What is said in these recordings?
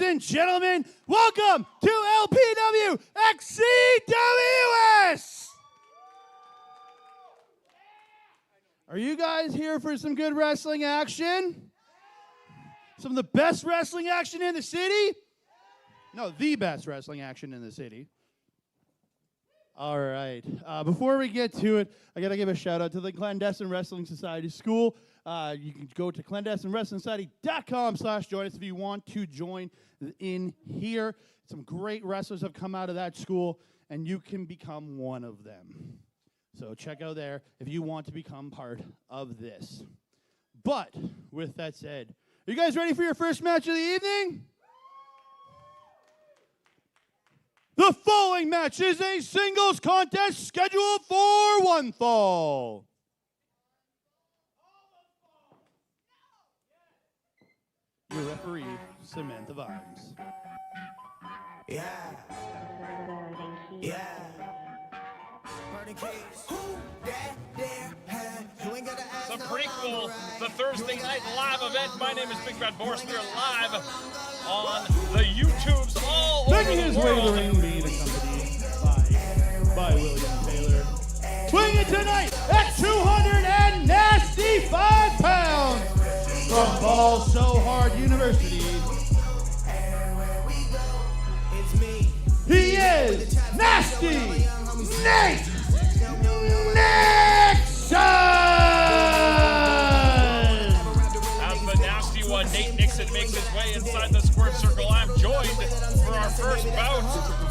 and gentlemen, welcome to LPW CWS. Are you guys here for some good wrestling action? Some of the best wrestling action in the city? No, the best wrestling action in the city. All right. Before we get to it, I got to give a shout out to the Clandestine Wrestling Society School. You can go to clandestinewrestlingsociety.com/join us if you want to join in here. Some great wrestlers have come out of that school, and you can become one of them. So check out there if you want to become part of this. But with that said, are you guys ready for your first match of the evening? The following match is a singles contest scheduled for one fall. Your referee, Samantha Vines. Yeah. The prequel, the Thursday night live event. My name is Big Bad Boris. We are live on the YouTubes all over Making his the way to the world. ring, being accompanied by William Taylor. Swinging tonight at 295 pounds from Ball So Hard University. He is Nasty Nate Nixon! As the nasty one, Nate Nixon makes his way inside the squared circle. I'm joined for our first bout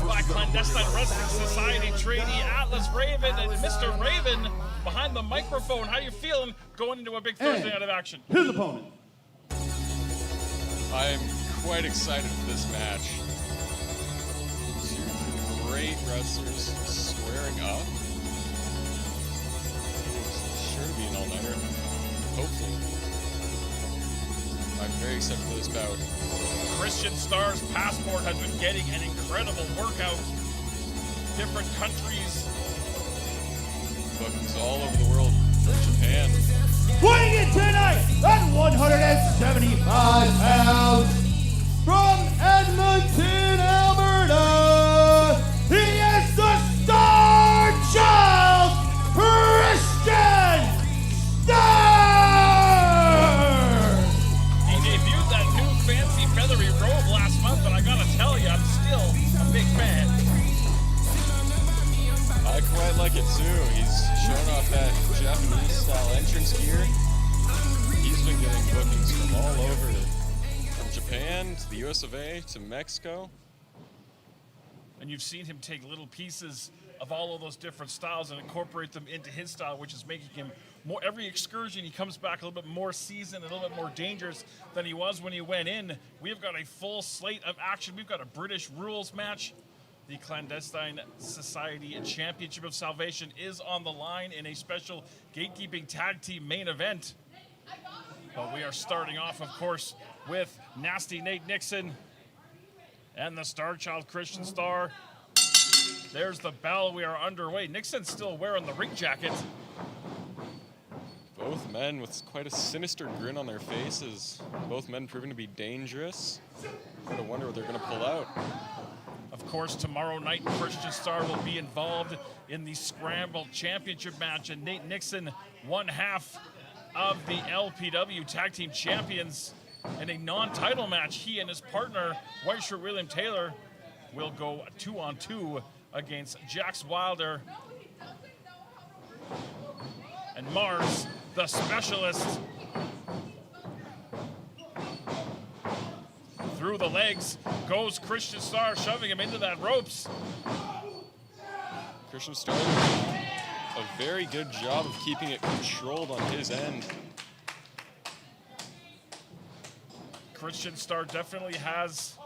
by Clandestine Wrestling Society trainee Atlas Raven and Mr. Raven behind the microphone. How you feeling going into a big Thursday night of action? His opponent. I'm quite excited for this match. Two great wrestlers squaring up. It's sure to be an all-nighter. Hopefully. I'm very excited for this bout. Christian Starr's passport has been getting an incredible workout. Different countries. Bookings all over the world from Japan. Weighing in tonight at 175 pounds from Edmonton, Alberta, he is the Star Child, Christian Starr! He debuted that new fancy feathery robe last month, and I gotta tell you, I'm still a big fan. I quite like it too. He's showing off that Japanese style entrance gear. He's been getting bookings from all over, from Japan to the US of A to Mexico. And you've seen him take little pieces of all of those different styles and incorporate them into his style, which is making him more, every excursion he comes back a little bit more seasoned, a little bit more dangerous than he was when he went in. We've got a full slate of action. We've got a British rules match. The Clandestine Society Championship of Salvation is on the line in a special gatekeeping tag team main event. But we are starting off, of course, with Nasty Nate Nixon and the Star Child Christian Starr. There's the bell. We are underway. Nixon's still wearing the ring jacket. Both men with quite a sinister grin on their faces. Both men proving to be dangerous. I wonder what they're going to pull out. Of course, tomorrow night, Christian Starr will be involved in the Scramble Championship match, and Nate Nixon, one half of the LPW Tag Team Champions, in a non-title match. He and his partner, White Shirt William Taylor, will go 2-on-2 against Jaxx Wylder and Marz, the specialist. Through the legs goes Christian Starr, shoving him into that ropes. Christian Starr doing a very good job of keeping it controlled on his end. Christian Starr definitely has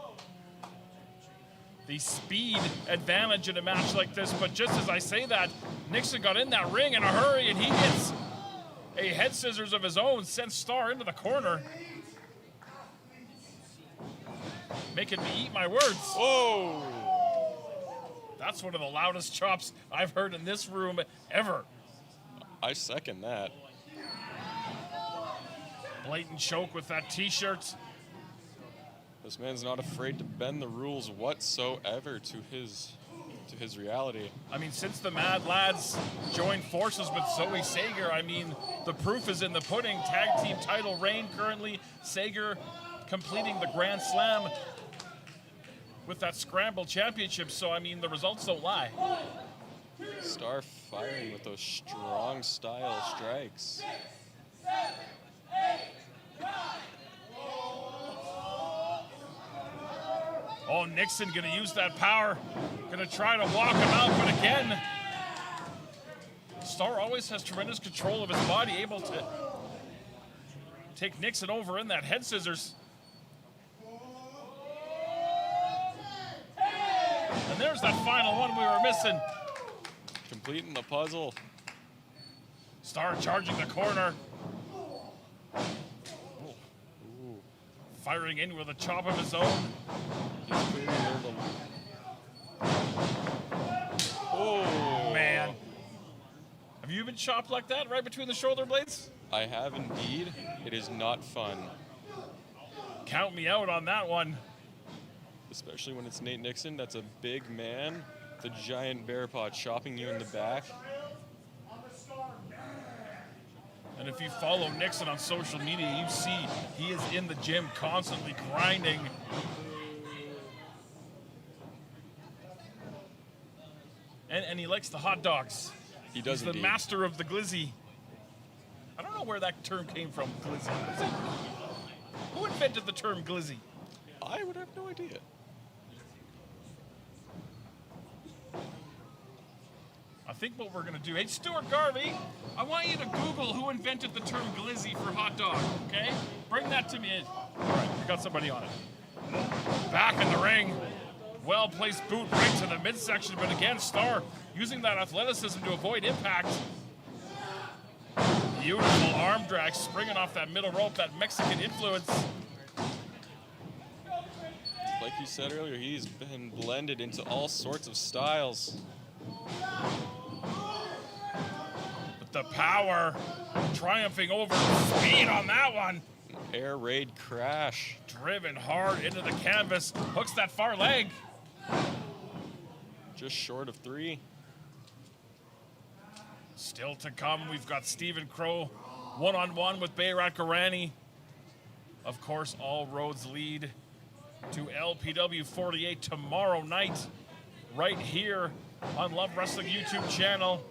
the speed advantage in a match like this, but just as I say that, Nixon got in that ring in a hurry, and he gets a head scissors of his own, sends Starr into the corner. Making me eat my words. Whoa! That's one of the loudest chops I've heard in this room ever. I second that. Blatant choke with that t-shirt. This man's not afraid to bend the rules whatsoever to his reality. I mean, since the Mad Lads joined forces with Zoe Sager, I mean, the proof is in the pudding. Tag team title reign currently. Sager completing the Grand Slam with that Scramble Championship. So, I mean, the results don't lie. Starr firing with those strong style strikes. Oh, Nixon gonna use that power. Gonna try to walk him out, but again, Starr always has tremendous control of his body, able to take Nixon over in that head scissors. And there's that final one we were missing. Completing the puzzle. Starr charging the corner. Ooh. Firing in with a chop of his own. He's clearly learned Oh, man. Have you been chopped like that, right between the shoulder blades? I have indeed. It is not fun. Count me out on that one. Especially when it's Nate Nixon. That's a big man. The giant bear paw chopping you in the back. And if you follow Nixon on social media, you see he is in the gym constantly grinding. And he likes the hot dogs. He does. He's the master of the glizzy. I don't know where that term came from, glizzy. Who invented the term glizzy? I would have no idea. I think what we're going to do, hey, Stuart Garvey, I want you to Google who invented the term glizzy for hot dog, okay? Bring that to me. All right, we got somebody on it. Back in the ring. Well-placed boot right to the midsection, but again, Starr using that athleticism to avoid impact. Beautiful arm drag, springing off that middle rope, that Mexican influence. Like you said earlier, he's been blended into all sorts of styles. But the power triumphing over speed on that one. Air raid crash. Driven hard into the canvas, hooks that far leg. Just short of 3. Still to come, we've got Stephen Crow one-on-one with Bayrat Garani. Of course, all roads lead to LPW 48 tomorrow night, right here on Love Wrestling YouTube channel.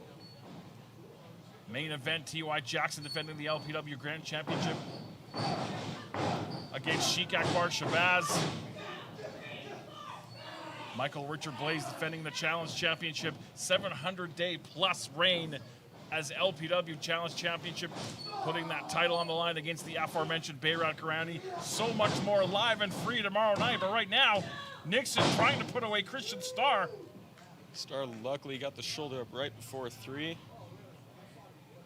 Main event, T.Y. Jackson defending the LPW Grand Championship against Sheik Akbar Shabazz. Michael Richard Blais defending the Challenge Championship, 700-day plus reign as LPW Challenge Championship, putting that title on the line against the aforementioned Bayrat Garani. So much more live and free tomorrow night, but right now, Nixon trying to put away Christian Starr. Starr luckily got the shoulder up right before 3.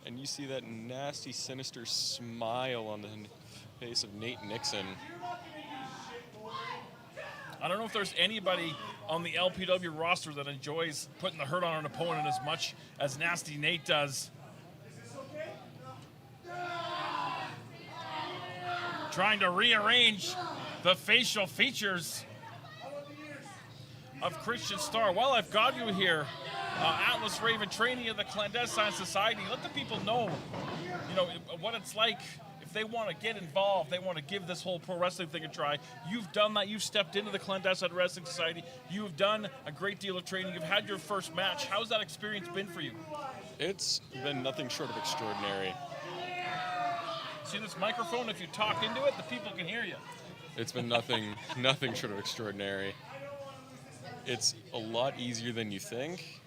And you see that nasty, sinister smile on the face of Nate Nixon. I don't know if there's anybody on the LPW roster that enjoys putting the hurt on an opponent as much as Nasty Nate does. Trying to rearrange the facial features of Christian Starr. While I've got you here, Atlas Raven, trainee of the Clandestine Society, let the people know, what it's like. If they want to get involved, they want to give this whole pro wrestling thing a try. You've done that. You've stepped into the Clandestine Wrestling Society. You've done a great deal of training. You've had your first match. How's that experience been for you? It's been nothing short of extraordinary. See this microphone? If you talk into it, the people can hear you. It's been nothing short of extraordinary. It's a lot easier than you think.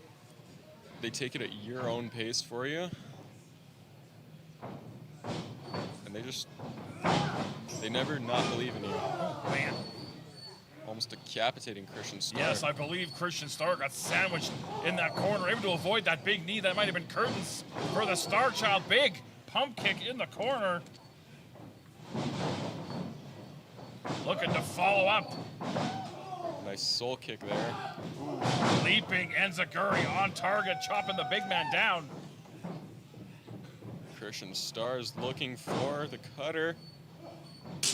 They take it at your own pace for you. And they never not believe in you. Oh, man. Almost decapitating Christian Starr. Yes, I believe Christian Starr got sandwiched in that corner, able to avoid that big knee. That might have been curtains for the Star Child. Big pump kick in the corner. Looking to follow up. Nice soul kick there. Ooh. Leaping Enziguri on target, chopping the big man down. Christian Starr is looking for the cutter.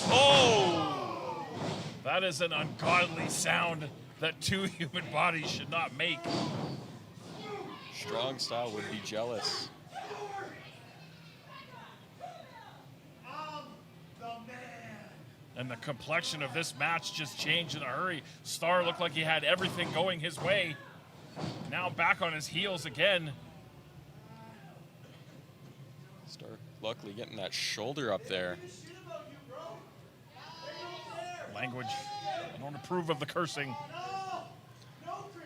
Oh! That is an ungodly sound that two human bodies should not make. Strong style would be jealous. And the complexion of this match just changed in a hurry. Starr looked like he had everything going his way. Now back on his heels again. Starr luckily getting that shoulder up there. Language. I don't approve of the cursing.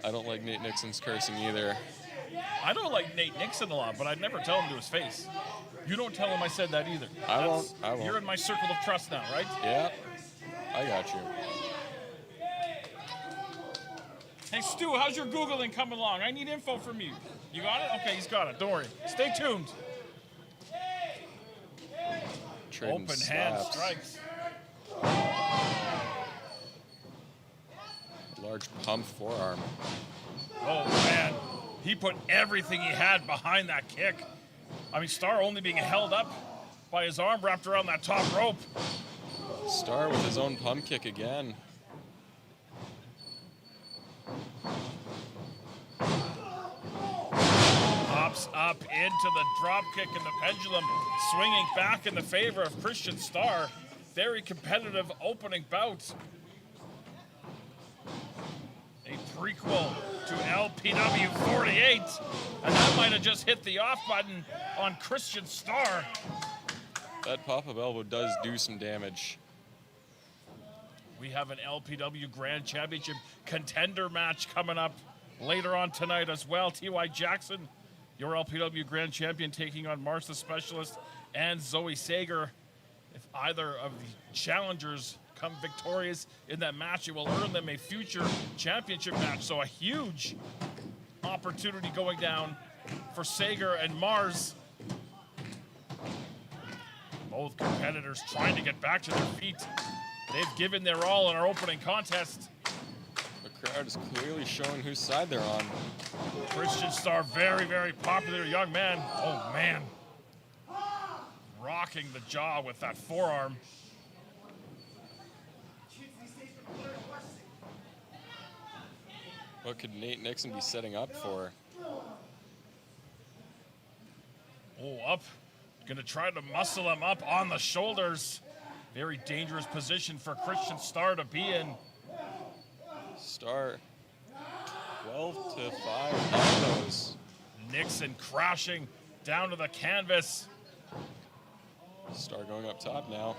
I don't like Nate Nixon's cursing either. I don't like Nate Nixon a lot, but I'd never tell him to his face. You don't tell him I said that either. I won't. You're in my circle of trust now, right? Yeah, I got you. Hey, Stu, how's your Googling coming along? I need info from you. You got it? Okay, he's got it. Don't worry. Stay tuned. Trading Open hand slaps. strikes. Large pump forearm. Oh, man. He put everything he had behind that kick. I mean, Starr only being held up by his arm wrapped around that top rope. Starr with his own pump kick again. Pops up into the drop kick and the pendulum swinging back in the favor of Christian Starr. Very competitive opening bout. A prequel to LPW 48. And that might have just hit the off button on Christian Starr. That pop-up elbow does do some damage. We have an LPW Grand Championship contender match coming up later on tonight as well. T.Y. Jackson, your LPW Grand Champion, taking on Marz the Specialist and Zoe Sager. If either of the challengers come victorious in that match, it will earn them a future championship match. So a huge opportunity going down for Sager and Marz. Both competitors trying to get back to their feet. They've given their all in our opening contest. The crowd is clearly showing whose side they're on. Christian Starr, very, very popular young man. Oh, man. Rocking the jaw with that forearm. What could Nate Nixon be setting up for? Oh, up. Gonna try to muscle him up on the shoulders. Very dangerous position for Christian Starr to be in. Starr, 12 to 5 elbows. Nixon crashing down to the canvas. Starr going up top now.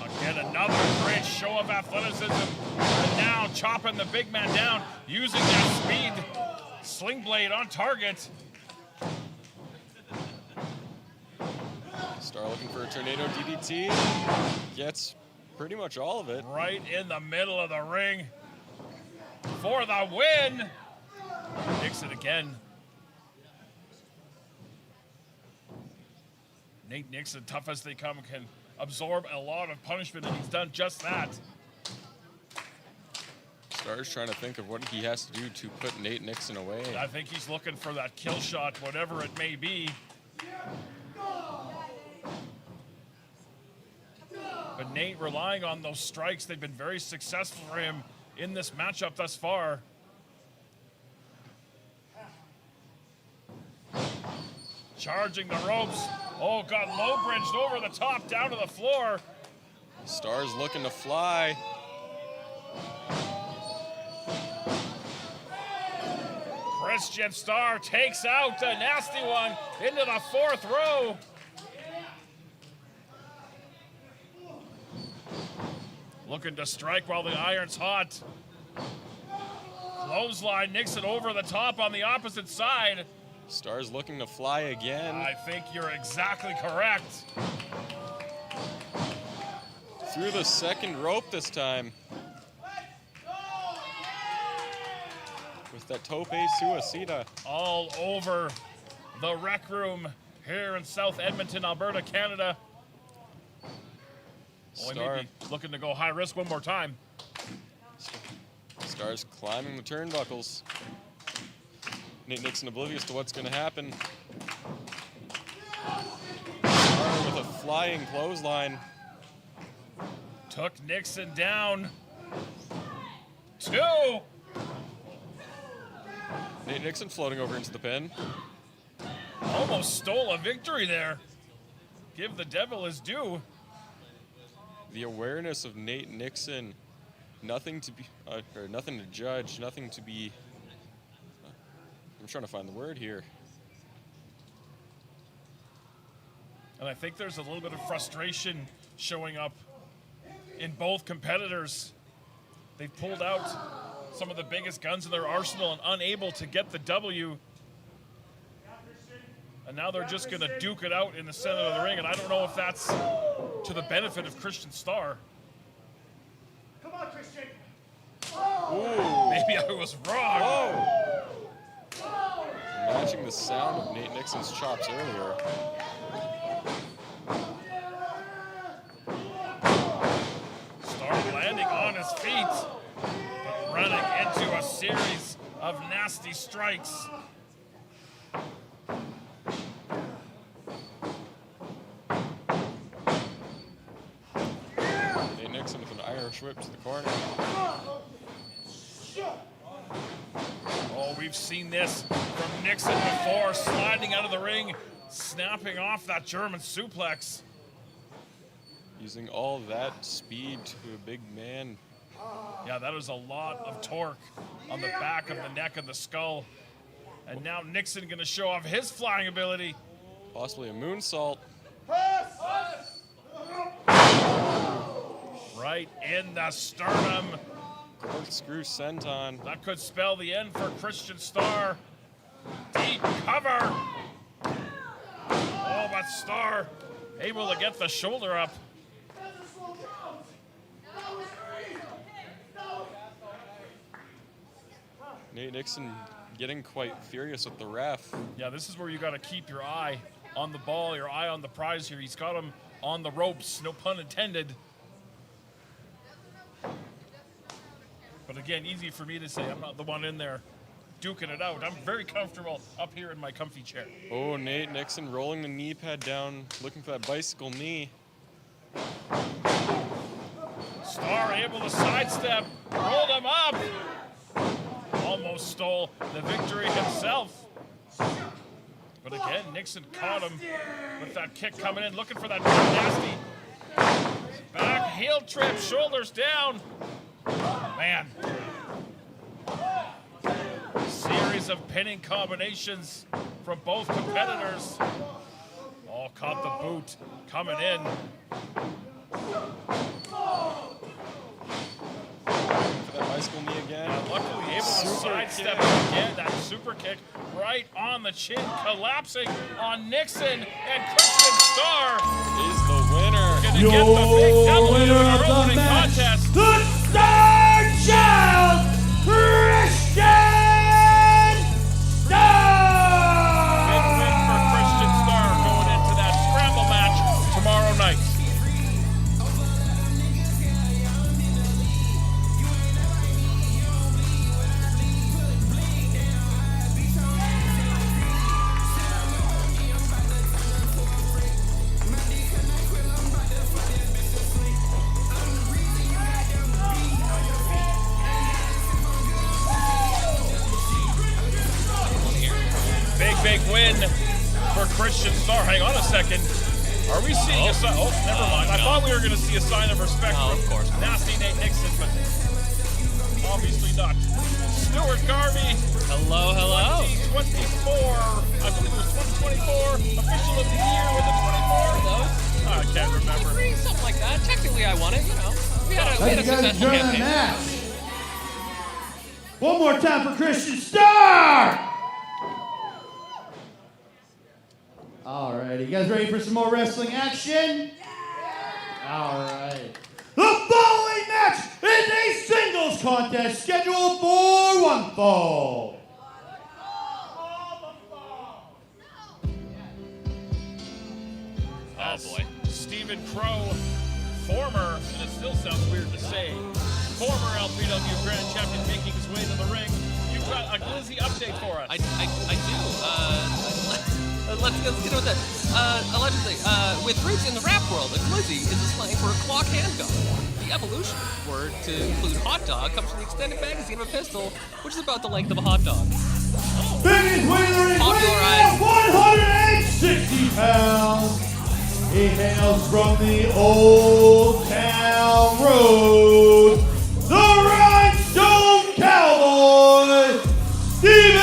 Again, another great show of athleticism. And now chopping the big man down, using that speed. Sling blade on target. Starr looking for a tornado DDT. Gets pretty much all of it. Right in the middle of the ring for the win. Nixon again. Nate Nixon, tough as they come, can absorb a lot of punishment, and he's done just that. Starr's trying to think of what he has to do to put Nate Nixon away. I think he's looking for that kill shot, whatever it may be. But Nate relying on those strikes. They've been very successful for him in this matchup thus far. Charging the ropes. Oh, got low bridged over the top, down to the floor. Starr's looking to fly. Christian Starr takes out a nasty one into the fourth row. Looking to strike while the iron's hot. Clothesline, Nixon over the top on the opposite side. Starr's looking to fly again. I think you're exactly correct. Through the second rope this time. With that tope suicida. All over the rec room here in South Edmonton, Alberta, Canada. Oh, he may be looking to go high risk one more time. Starr's climbing the turnbuckles. Nate Nixon oblivious to what's going to happen. Starr with a flying clothesline. Took Nixon down. 2. Nate Nixon floating over into the pin. Almost stole a victory there. Give the devil his due. The awareness of Nate Nixon. Nothing to be, or nothing to judge, nothing to be. I'm trying to find the word here. And I think there's a little bit of frustration showing up in both competitors. They've pulled out some of the biggest guns in their arsenal and unable to get the W. And now they're just going to duke it out in the center of the ring. And I don't know if that's to the benefit of Christian Starr. Come on, Christian. Ooh. Maybe I was wrong. Whoa. Matching the sound of Nate Nixon's chops earlier. Starr landing on his feet, but running into a series of nasty strikes. Nate Nixon with an Irish whip to the corner. Oh, we've seen this from Nixon before, sliding out of the ring, snapping off that German suplex. Using all that speed to a big man. Yeah, that was a lot of torque on the back of the neck and the skull. And now Nixon gonna show off his flying ability. Possibly a moonsault. Right in the sternum. Corkscrew senton. That could spell the end for Christian Starr. Deep cover. Oh, but Starr able to get the shoulder up. Nate Nixon getting quite furious with the ref. Yeah, this is where you got to keep your eye on the ball, your eye on the prize here. He's got him on the ropes, no pun intended. But again, easy for me to say. I'm not the one in there duking it out. I'm very comfortable up here in my comfy chair. Oh, Nate Nixon rolling the knee pad down, looking for that bicycle knee. Starr able to sidestep, rolled him up. Almost stole the victory himself. But again, Nixon caught him with that kick coming in, looking for that nasty back heel trip, shoulders down. Man. Series of pinning combinations from both competitors. All caught the boot coming in. For that bicycle knee again. And luckily able to sidestep again. That super kick right on the chin, collapsing on Nixon. And Christian Starr Is the winner. gonna get the big double in winner our of the opening match, contest. the Star Child, Christian Starr! Big win for Christian Starr going into that scramble match tomorrow night. Big win for Christian Starr. Hang on a second. Are we seeing a sign? Oh, never mind. I thought we were going to see a sign of respect No, from of course not. nasty Nate Nixon, but obviously not. Stuart Garvey, Hello, hello. 2024. I believe it was 2024. Official of the year with a 24. Those? I can't remember. 23, something like that. Technically, I won it, you know. We had a Let's guys successful enjoy the campaign. match. One more time for Christian Starr! All right, you guys ready for some more wrestling action? All right. The following match is a singles contest scheduled for one fall. Oh, boy. Stephen Crow, former, and it still sounds weird to say, former LPW Grand Champion making his way to the ring. You've got a glizzy update for us. I do. Let's get with that. Allegedly, with roots in the rap world, a glizzy is a slang for a clock handgun. the evolution word to include hot dog comes from the extended magazine of a pistol, which is about the length of a hot dog. Biggest winner is weighing 160 pounds. He hails from the Old Town Road, the Rhinestone Cowboy, Stephen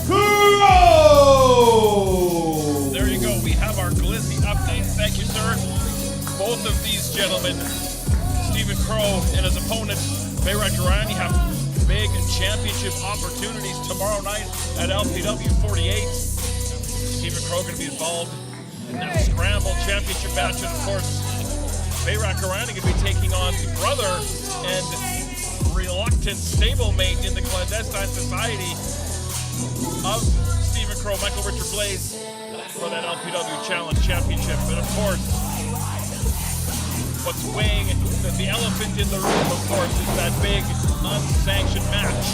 Crow. There you go. We have our Glizzy update. Thank you, sir. Both of these gentlemen, Stephen Crow and his opponent, Bayrat Garani, have big championship opportunities tomorrow night at LPW 48. Stephen Crow going to be involved in that scramble championship match, and of course, Bayrat Garani going to be taking on the brother and reluctant stablemate in the clandestine society of Stephen Crow, Michael Richard Blais, for that LPW Challenge Championship. And of course, what's weighing the elephant in the room, of course, is that big unsanctioned match.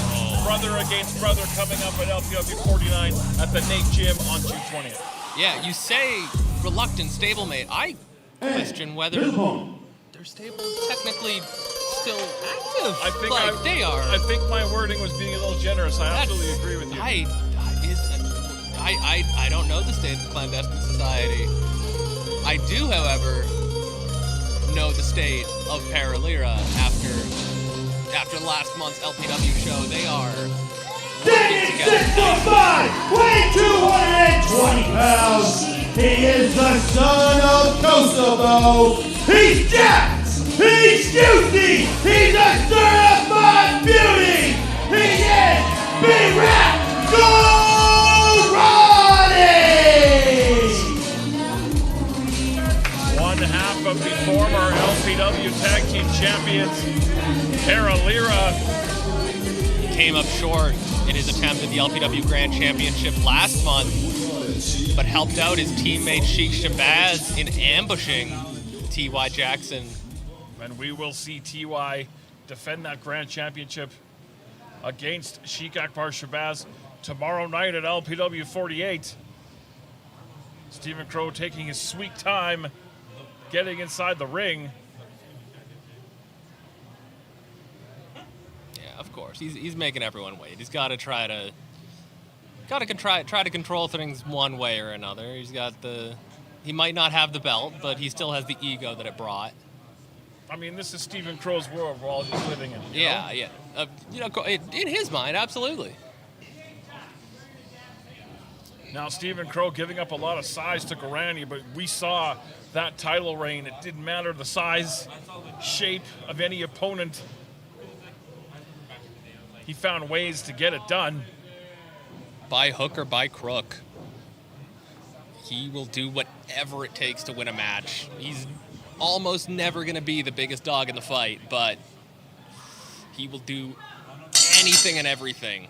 Brother against brother coming up at LPW 49 at the Nate Gym on June 20th. Yeah, you say reluctant stablemate. I question whether their stable is technically still active. They are. I think my wording was being a little generous. I absolutely agree with you. I don't know the state of the clandestine society. I do, however, know the state of Paralira after last month's LPW show. They are Standing 6'5", weighing 220 pounds. He is the son of Kosovo. He's Jaxx. He's juicy. He's a certified beauty. He is B-Rap Garani. One half of the former LPW Tag Team Champions, Paralira, came up short in his attempt at the LPW Grand Championship last month, but helped out his teammate Sheik Shabazz in ambushing T.Y. Jackson. And we will see T.Y. defend that Grand Championship against Sheik Akbar Shabazz tomorrow night at LPW 48. Stephen Crow taking his sweet time getting inside the ring. Of course, he's making everyone wait. He's got to try to control things one way or another. He might not have the belt, but he still has the ego that it brought. I mean, this is Stephen Crow's world we're all just living in. Yeah. In his mind, absolutely. Now, Stephen Crow giving up a lot of size to Garani, but we saw that title reign. It didn't matter the size, shape of any opponent. He found ways to get it done. By hook or by crook. He will do whatever it takes to win a match. He's almost never going to be the biggest dog in the fight, but he will do anything and everything.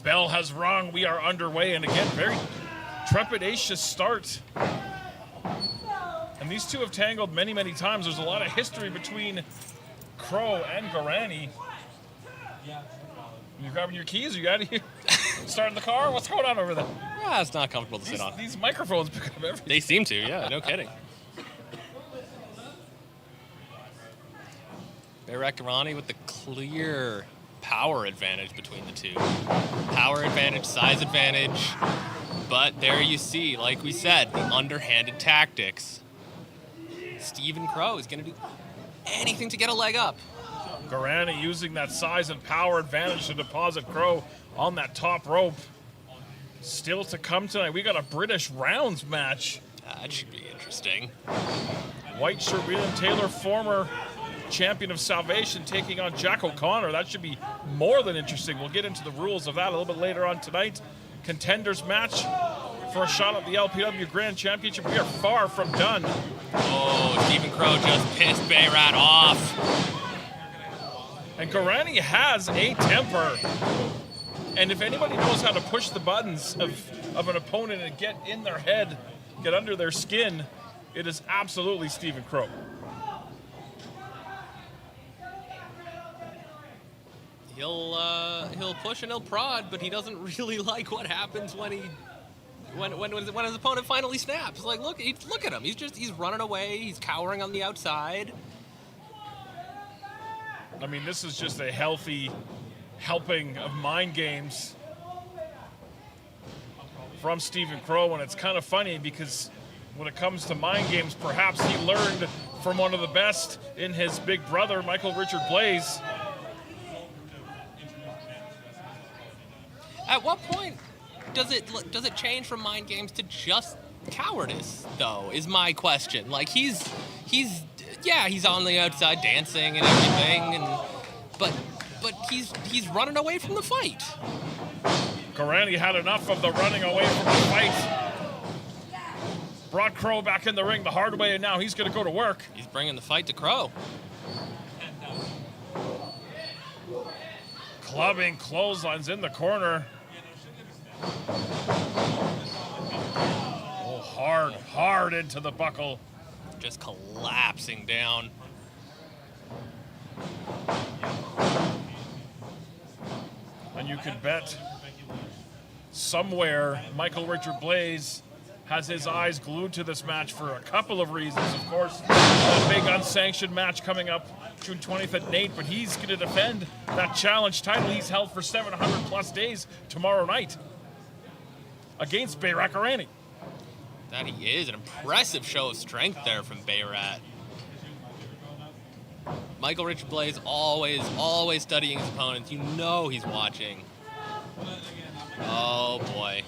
Bell has rung. We are underway, and again, very trepidatious start. And these two have tangled many, many times. There's a lot of history between Crow and Garani. You grabbing your keys? You out of here? Starting the car? What's going on over there? Yeah, it's not comfortable to sit on. These microphones pick up everything. They seem to, yeah, no kidding. Bayrat Garani with the clear power advantage between the two. Power advantage, size advantage. But there you see, like we said, the underhanded tactics. Stephen Crow is going to do anything to get a leg up. Garani using that size and power advantage to deposit Crow on that top rope. Still to come tonight, we got a British rounds match. That should be interesting. White shirt William Taylor, former champion of Salvation, taking on Jack O'Connor. That should be more than interesting. We'll get into the rules of that a little bit later on tonight. Contenders match for a shot at the LPW Grand Championship. We are far from done. Oh, Stephen Crow just pissed Bayrat off. And Garani has a temper. And if anybody knows how to push the buttons of an opponent and get in their head, get under their skin, it is absolutely Stephen Crow. he'll push and he'll prod, but he doesn't really like what happens when his opponent finally snaps. Like, look at him. He's running away. He's cowering on the outside. I mean, this is just a healthy helping of mind games from Stephen Crow, and it's kind of funny because when it comes to mind games, perhaps he learned from one of the best in his big brother, Michael Richard Blais. At what point does it change from mind games to just cowardice, though, is my question. Like, he's on the outside dancing and everything, but he's running away from the fight. Gorani had enough of the running away from the fight. Brought Crow back in the ring the hard way, and now he's going to go to work. He's bringing the fight to Crow. Clubbing clotheslines in the corner. Oh, hard into the buckle. Just collapsing down. And you could bet somewhere Michael Richard Blais has his eyes glued to this match for a couple of reasons. Of course, a big unsanctioned match coming up June 20th at Nate, but he's going to defend that challenge title he's held for 700 plus days tomorrow night against Bayrat Gorani. That he is. An impressive show of strength there from Bayrat. Michael Richard Blais always studying his opponents. You know he's watching. Oh boy.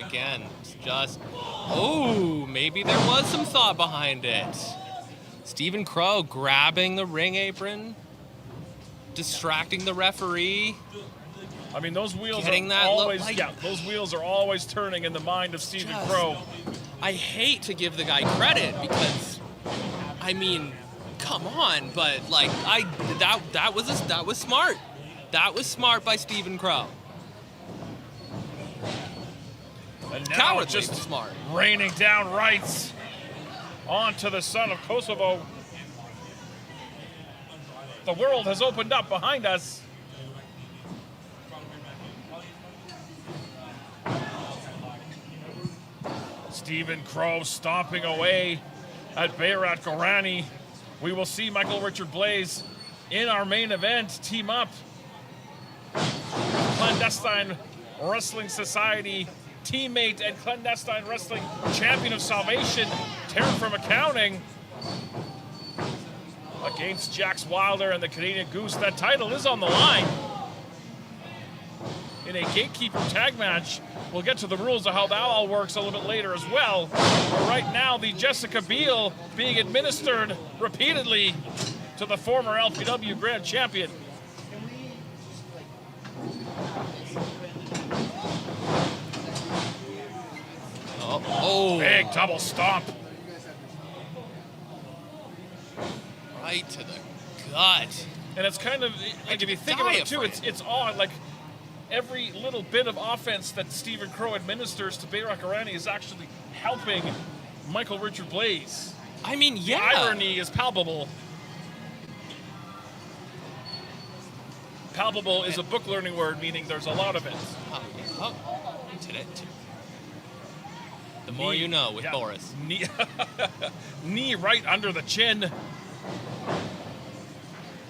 Again, it's just, maybe there was some thought behind it. Stephen Crow grabbing the ring apron, distracting the referee. I mean, those wheels those wheels are always turning in the mind of Stephen Crow. I hate to give the guy credit because, I mean, come on, but like that was smart. That was smart by Stephen Crow. And now Cowardly, just smart. Raining down rights onto the son of Kosovo. The world has opened up behind us. Stephen Crow stomping away at Bayrat Gorani. We will see Michael Richard Blais in our main event team up. Clandestine Wrestling Society teammate and Clandestine Wrestling Champion of Salvation, Taryn from Accounting, against Jaxx Wylder and the Canadian Goose. That title is on the line in a Gatekeeper tag match. We'll get to the rules of how that all works a little bit later as well. But right now, the Jessica Biel being administered repeatedly to the former LPW Grand Champion. Big double stomp. Right to the gut. And it's kind of, like, if you think about it too, it's odd. Like, every little bit of offense that Stephen Crow administers to Bayrat Gorani is actually helping Michael Richard Blais. I mean, yeah. The irony is palpable. Palpable is a book learning word, meaning there's a lot of it. The more you know with Boris. Knee right under the chin.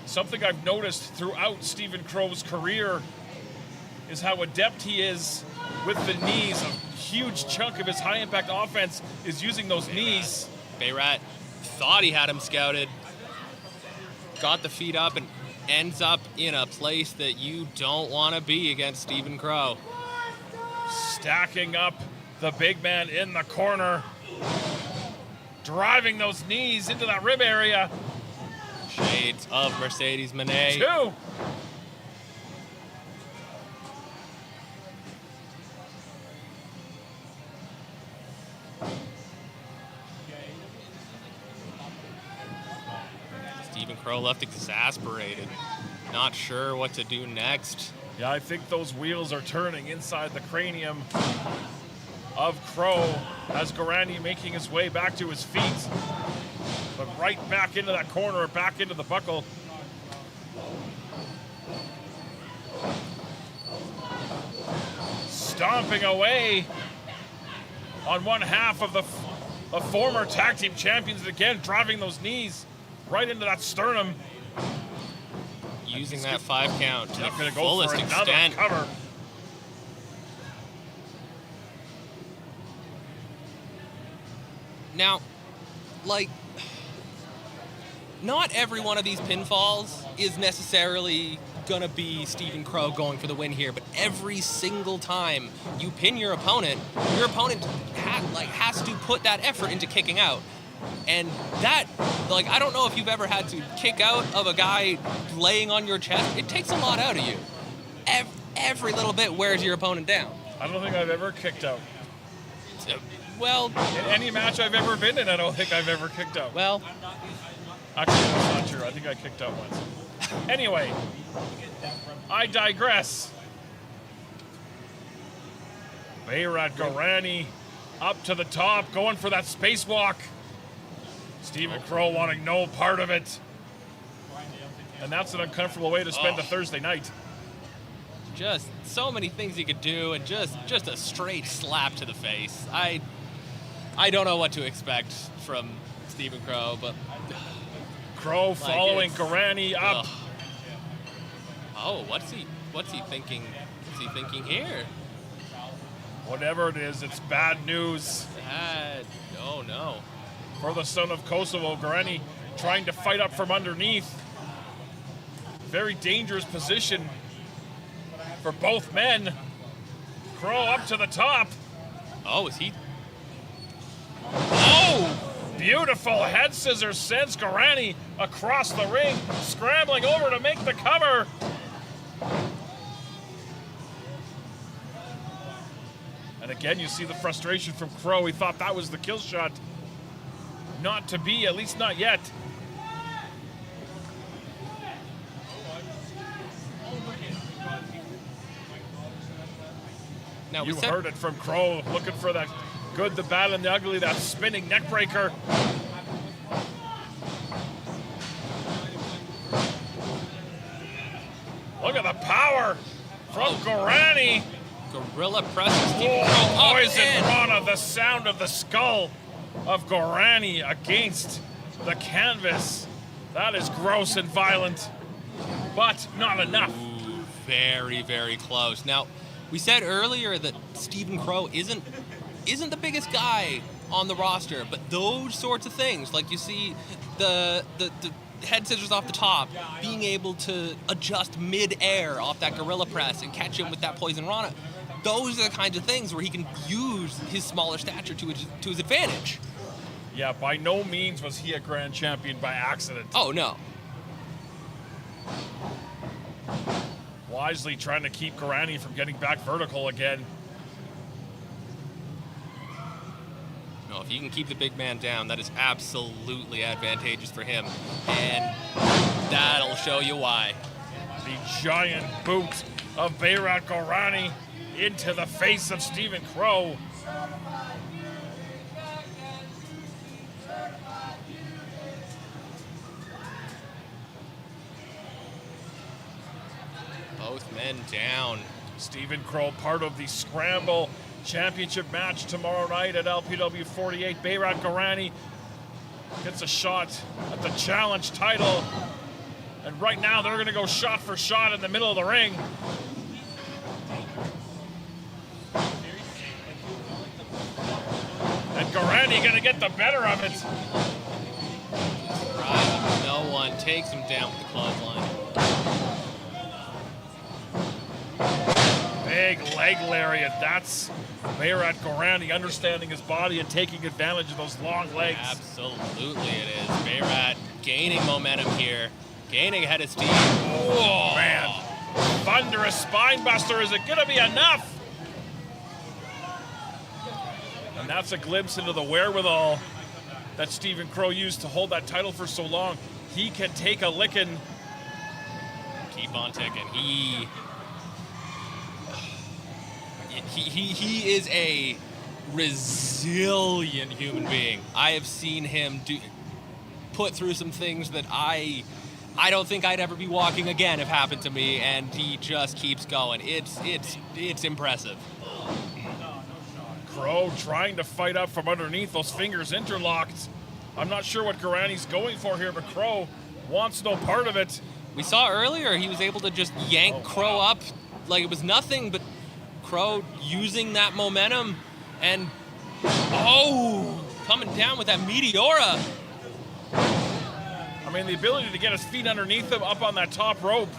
Something I've noticed throughout Stephen Crow's career is how adept he is with the knees. A huge chunk of his high-impact offense is using those knees. Bayrat thought he had him scouted, got the feet up, and ends up in a place that you don't want to be against Stephen Crow. Stacking up the big man in the corner, driving those knees into that rib area. Shades of Mercedes Moné. 2. Stephen Crow left exasperated, not sure what to do next. Yeah, I think those wheels are turning inside the cranium of Crow as Gorani making his way back to his feet. But right back into that corner, back into the buckle. Stomping away on one half of the former tag team champions, again driving those knees right into that sternum. Using that 5 count to the Gonna go fullest for another extent. cover. Now, like, not every one of these pinfalls is necessarily gonna be Stephen Crow going for the win here, but every single time you pin your opponent has to put that effort into kicking out. And that, like, I don't know if you've ever had to kick out of a guy laying on your chest. It takes a lot out of you. Every little bit wears your opponent down. I don't think I've ever kicked out. Well, In any match I've ever been in, I don't think I've ever kicked out. well, Actually, that's not true. I think I kicked out once. Anyway, I digress. Bayrat Gorani up to the top, going for that spacewalk. Stephen Crow wanting no part of it. And that's an uncomfortable way to spend a Thursday night. just so many things he could do, and just a straight slap to the face. I don't know what to expect from Stephen Crow, but Crow following Gorani up. Ugh. Oh, what's he thinking? What's he thinking here? Whatever it is, it's bad news Oh no. for the son of Kosovo. Gorani trying to fight up from underneath. Very dangerous position for both men. Crow up to the top. Oh, is he? Oh! Beautiful head scissors sends Gorani across the ring, scrambling over to make the cover. And again, you see the frustration from Crow. He thought that was the kill shot. Not to be, at least not yet. Now You heard it from Crow, looking for that good, the bad, and the ugly, that spinning neck breaker. Look at the power from Gorani. Gorilla press Stephen Crow up Poison and Rana, the sound of the skull of Gorani against the canvas. That is gross and violent, but not enough. Ooh, very, very close. Now, we said earlier that Stephen Crow isn't the biggest guy on the roster, but those sorts of things, like you see the head scissors off the top, being able to adjust mid-air off that gorilla press and catch him with that poison rana, those are the kinds of things where he can use his smaller stature to his advantage. Yeah, by no means was he a grand champion by accident. Oh, no. Wisely trying to keep Gorani from getting back vertical again. No, if you can keep the big man down, that is absolutely advantageous for him, and that'll show you why. The giant boot of Bayrat Gorani into the face of Stephen Crow. Both men down. Stephen Crow part of the Scramble Championship match tomorrow night at LPW 48. Bayrat Gorani gets a shot at the challenge title. And right now they're going to go shot for shot in the middle of the ring. And Gorani going to get the better of it. Right, no one takes him down with the clothesline. Big leg lariat. That's Bayrat Gorani understanding his body and taking advantage of those long legs. Absolutely it is. Bayrat gaining momentum here. Gaining ahead of Steve. Oh, man. Thunderous spine buster. Is it going to be enough? And that's a glimpse into the wherewithal that Stephen Crow used to hold that title for so long. He can take a licking. Keep on ticking. He is a resilient human being. I have seen him put through some things that I I don't think I'd ever be walking again if it happened to me, and he just keeps going. It's impressive. Crow trying to fight up from underneath, those fingers interlocked. I'm not sure what Garani's going for here, but Crow wants no part of it. We saw earlier he was able to just yank Crow up like it was nothing, but Crow using that momentum and coming down with that Meteora. I mean, the ability to get his feet underneath him up on that top rope.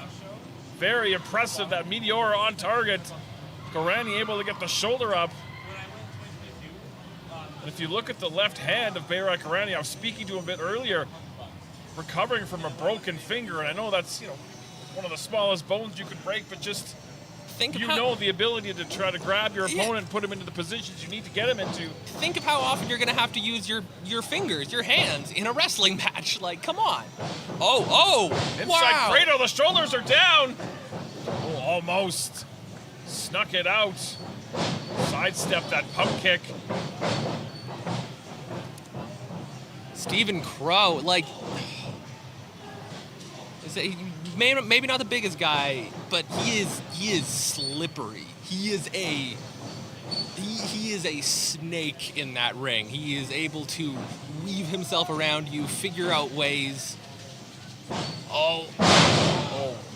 Very impressive, that Meteora on target. Garani able to get the shoulder up. And if you look at the left hand of Bayrat Garani, I was speaking to him a bit earlier, recovering from a broken finger, and I know that's, one of the smallest bones you could break, but just the ability to try to grab your opponent and put him into the positions you need to get him into. Think of how often you're going to have to use your fingers, your hands in a wrestling match. Like, come on. Inside wow. cradle, the shoulders are down. Almost snuck it out. Sidestep that pump kick. Stephen Crow, like, maybe not the biggest guy, but he is slippery. He is a snake in that ring. He is able to weave himself around you, figure out ways. Oh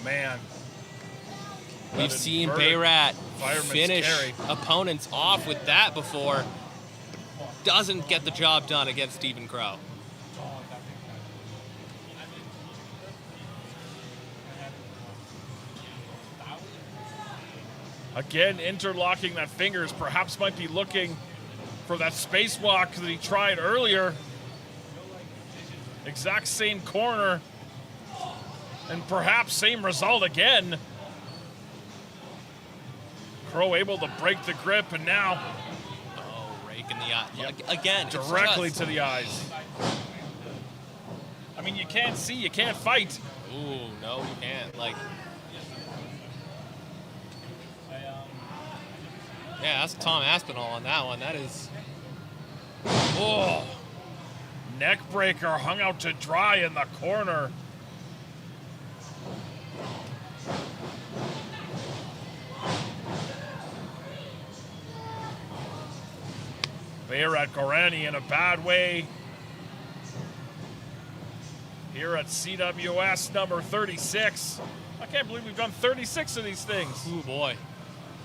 man. We've seen Bayrat finish carry. opponents off with that before. Doesn't get the job done against Stephen Crow. Again, interlocking that fingers, perhaps might be looking for that spacewalk that he tried earlier. Exact same corner, and perhaps same result again. Crow able to break the grip, and now Rake in the eye. Again, directly to the eyes. I mean, you can't see, you can't fight. Ooh, no, you can't. Like, yeah, that's Tom Aspinall on that one. That is. Neck breaker hung out to dry in the corner. Bayrat Garani in a bad way. Here at CWS number 36. I can't believe we've done 36 of these things. Ooh, boy.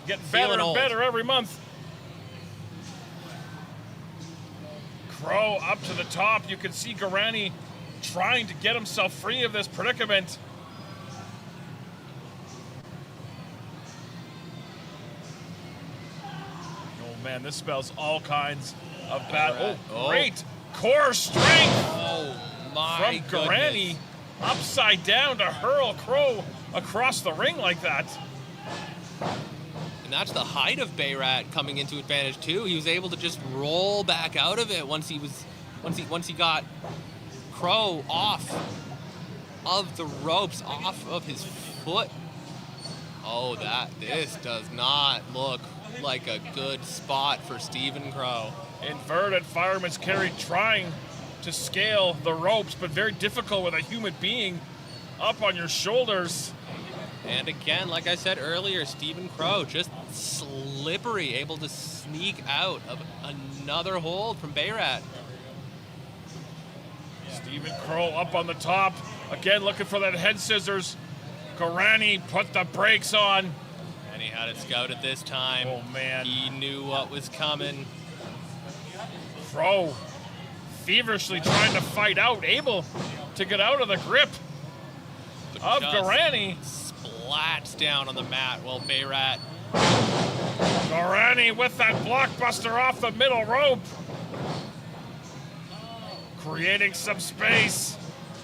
Getting better and better every month. Crow up to the top. You can see Garani trying to get himself free of this predicament. Oh man, this spells all kinds of bad. Great core strength my from Garani. Upside down to hurl Crow across the ring like that. And that's the height of Bayrat coming into advantage too. He was able to just roll back out of it once he got Crow off of the ropes, off of his foot. This does not look like a good spot for Stephen Crow. Inverted fireman's carry, trying to scale the ropes, but very difficult with a human being up on your shoulders. And again, like I said earlier, Stephen Crow just slippery, able to sneak out of another hold from Bayrat. Stephen Crow up on the top. Again, looking for that head scissors. Garani put the brakes on. And he had it scouted this time. Oh, man. He knew what was coming. Crow feverishly trying to fight out, able to get out of the grip of Garani. Splats down on the mat while Bayrat. Garani with that blockbuster off the middle rope. Creating some space.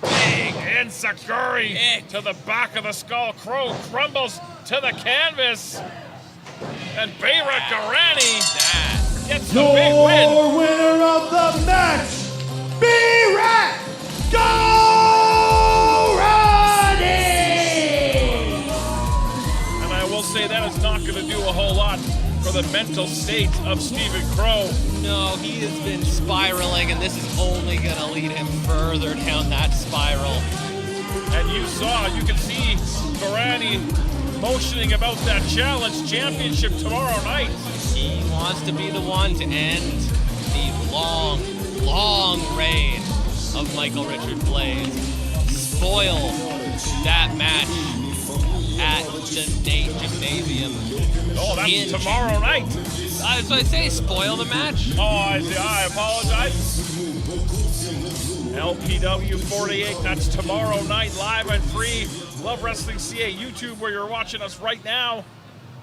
Big enziguri to the back of the skull. Crow crumbles to the canvas. And Bayrat Garani gets the big win. Your winner of the match, Bayrat Garani! And I will say that is not going to do a whole lot for the mental state of Stephen Crow. No, he has been spiraling, and this is only going to lead him further down that spiral. And you can see Gorani motioning about that challenge championship tomorrow night. He wants to be the one to end the long, long reign of Michael Richard Blais. Spoil that match at the Gymnasium. Oh, that's tomorrow night. That's what I say, spoil the match. Oh, I apologize. LPW 48, that's tomorrow night, live and free. Love Wrestling CA YouTube, where you're watching us right now.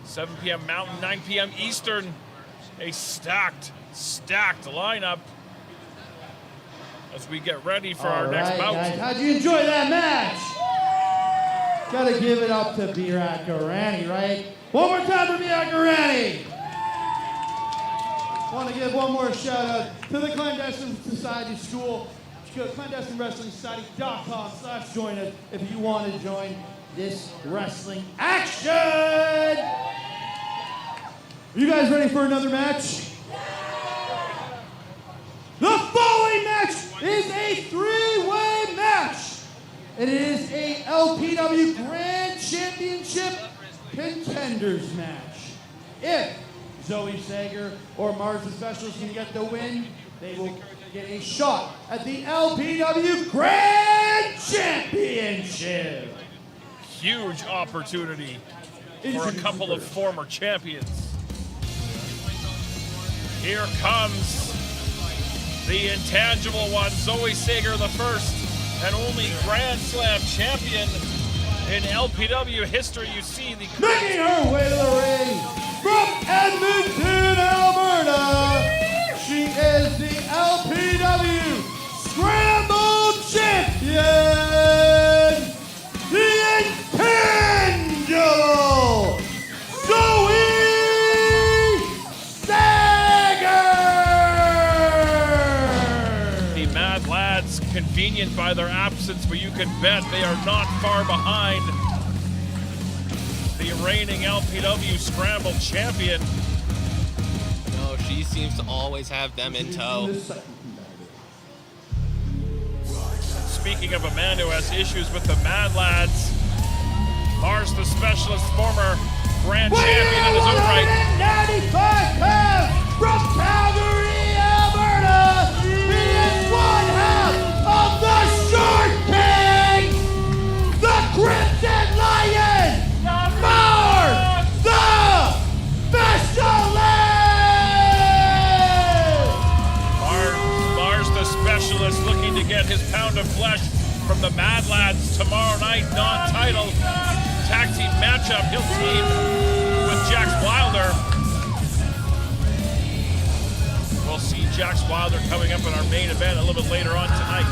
7 p.m. Mountain, 9 p.m. Eastern. A stacked lineup as we get ready for our next bout. Guys, how'd you enjoy that match? Gotta give it up to B-Rat Gorani, right? One more time for B-Rat Gorani. Want to give one more shout out to the Clandestine Society School. Go to clandestinewrestlingsociety.com/join us if you want to join this wrestling action. Are you guys ready for another match? The following match is a three-way match. It is a LPW Grand Championship Contenders match. If Zoe Sager or Marz the Specialist can get the win, they will get a shot at the LPW Grand Championship. Huge opportunity for a couple of former champions. Here comes the intangible one, Zoe Sager, the first and only Grand Slam champion in LPW history. You see the making her way to the ring from Edmonton, Alberta. She is the LPW Scramble Champion, the intangible Zoe Sager. The Mad Lads, convenient by their absence, but you can bet they are not far behind the reigning LPW Scramble Champion. No, she seems to always have them in tow. Speaking of a man who has issues with the Mad Lads, Marz the Specialist, former grand champion in his own right. 95 pounds from Calgary, Alberta. He is one half of the Shark King, the Crimson Lion, Marz the Specialist. Marz the Specialist looking to get his pound of flesh from the Mad Lads tomorrow night, non-title tag team matchup. He'll team with Jaxx Wylder. We'll see Jaxx Wylder coming up in our main event a little bit later on tonight.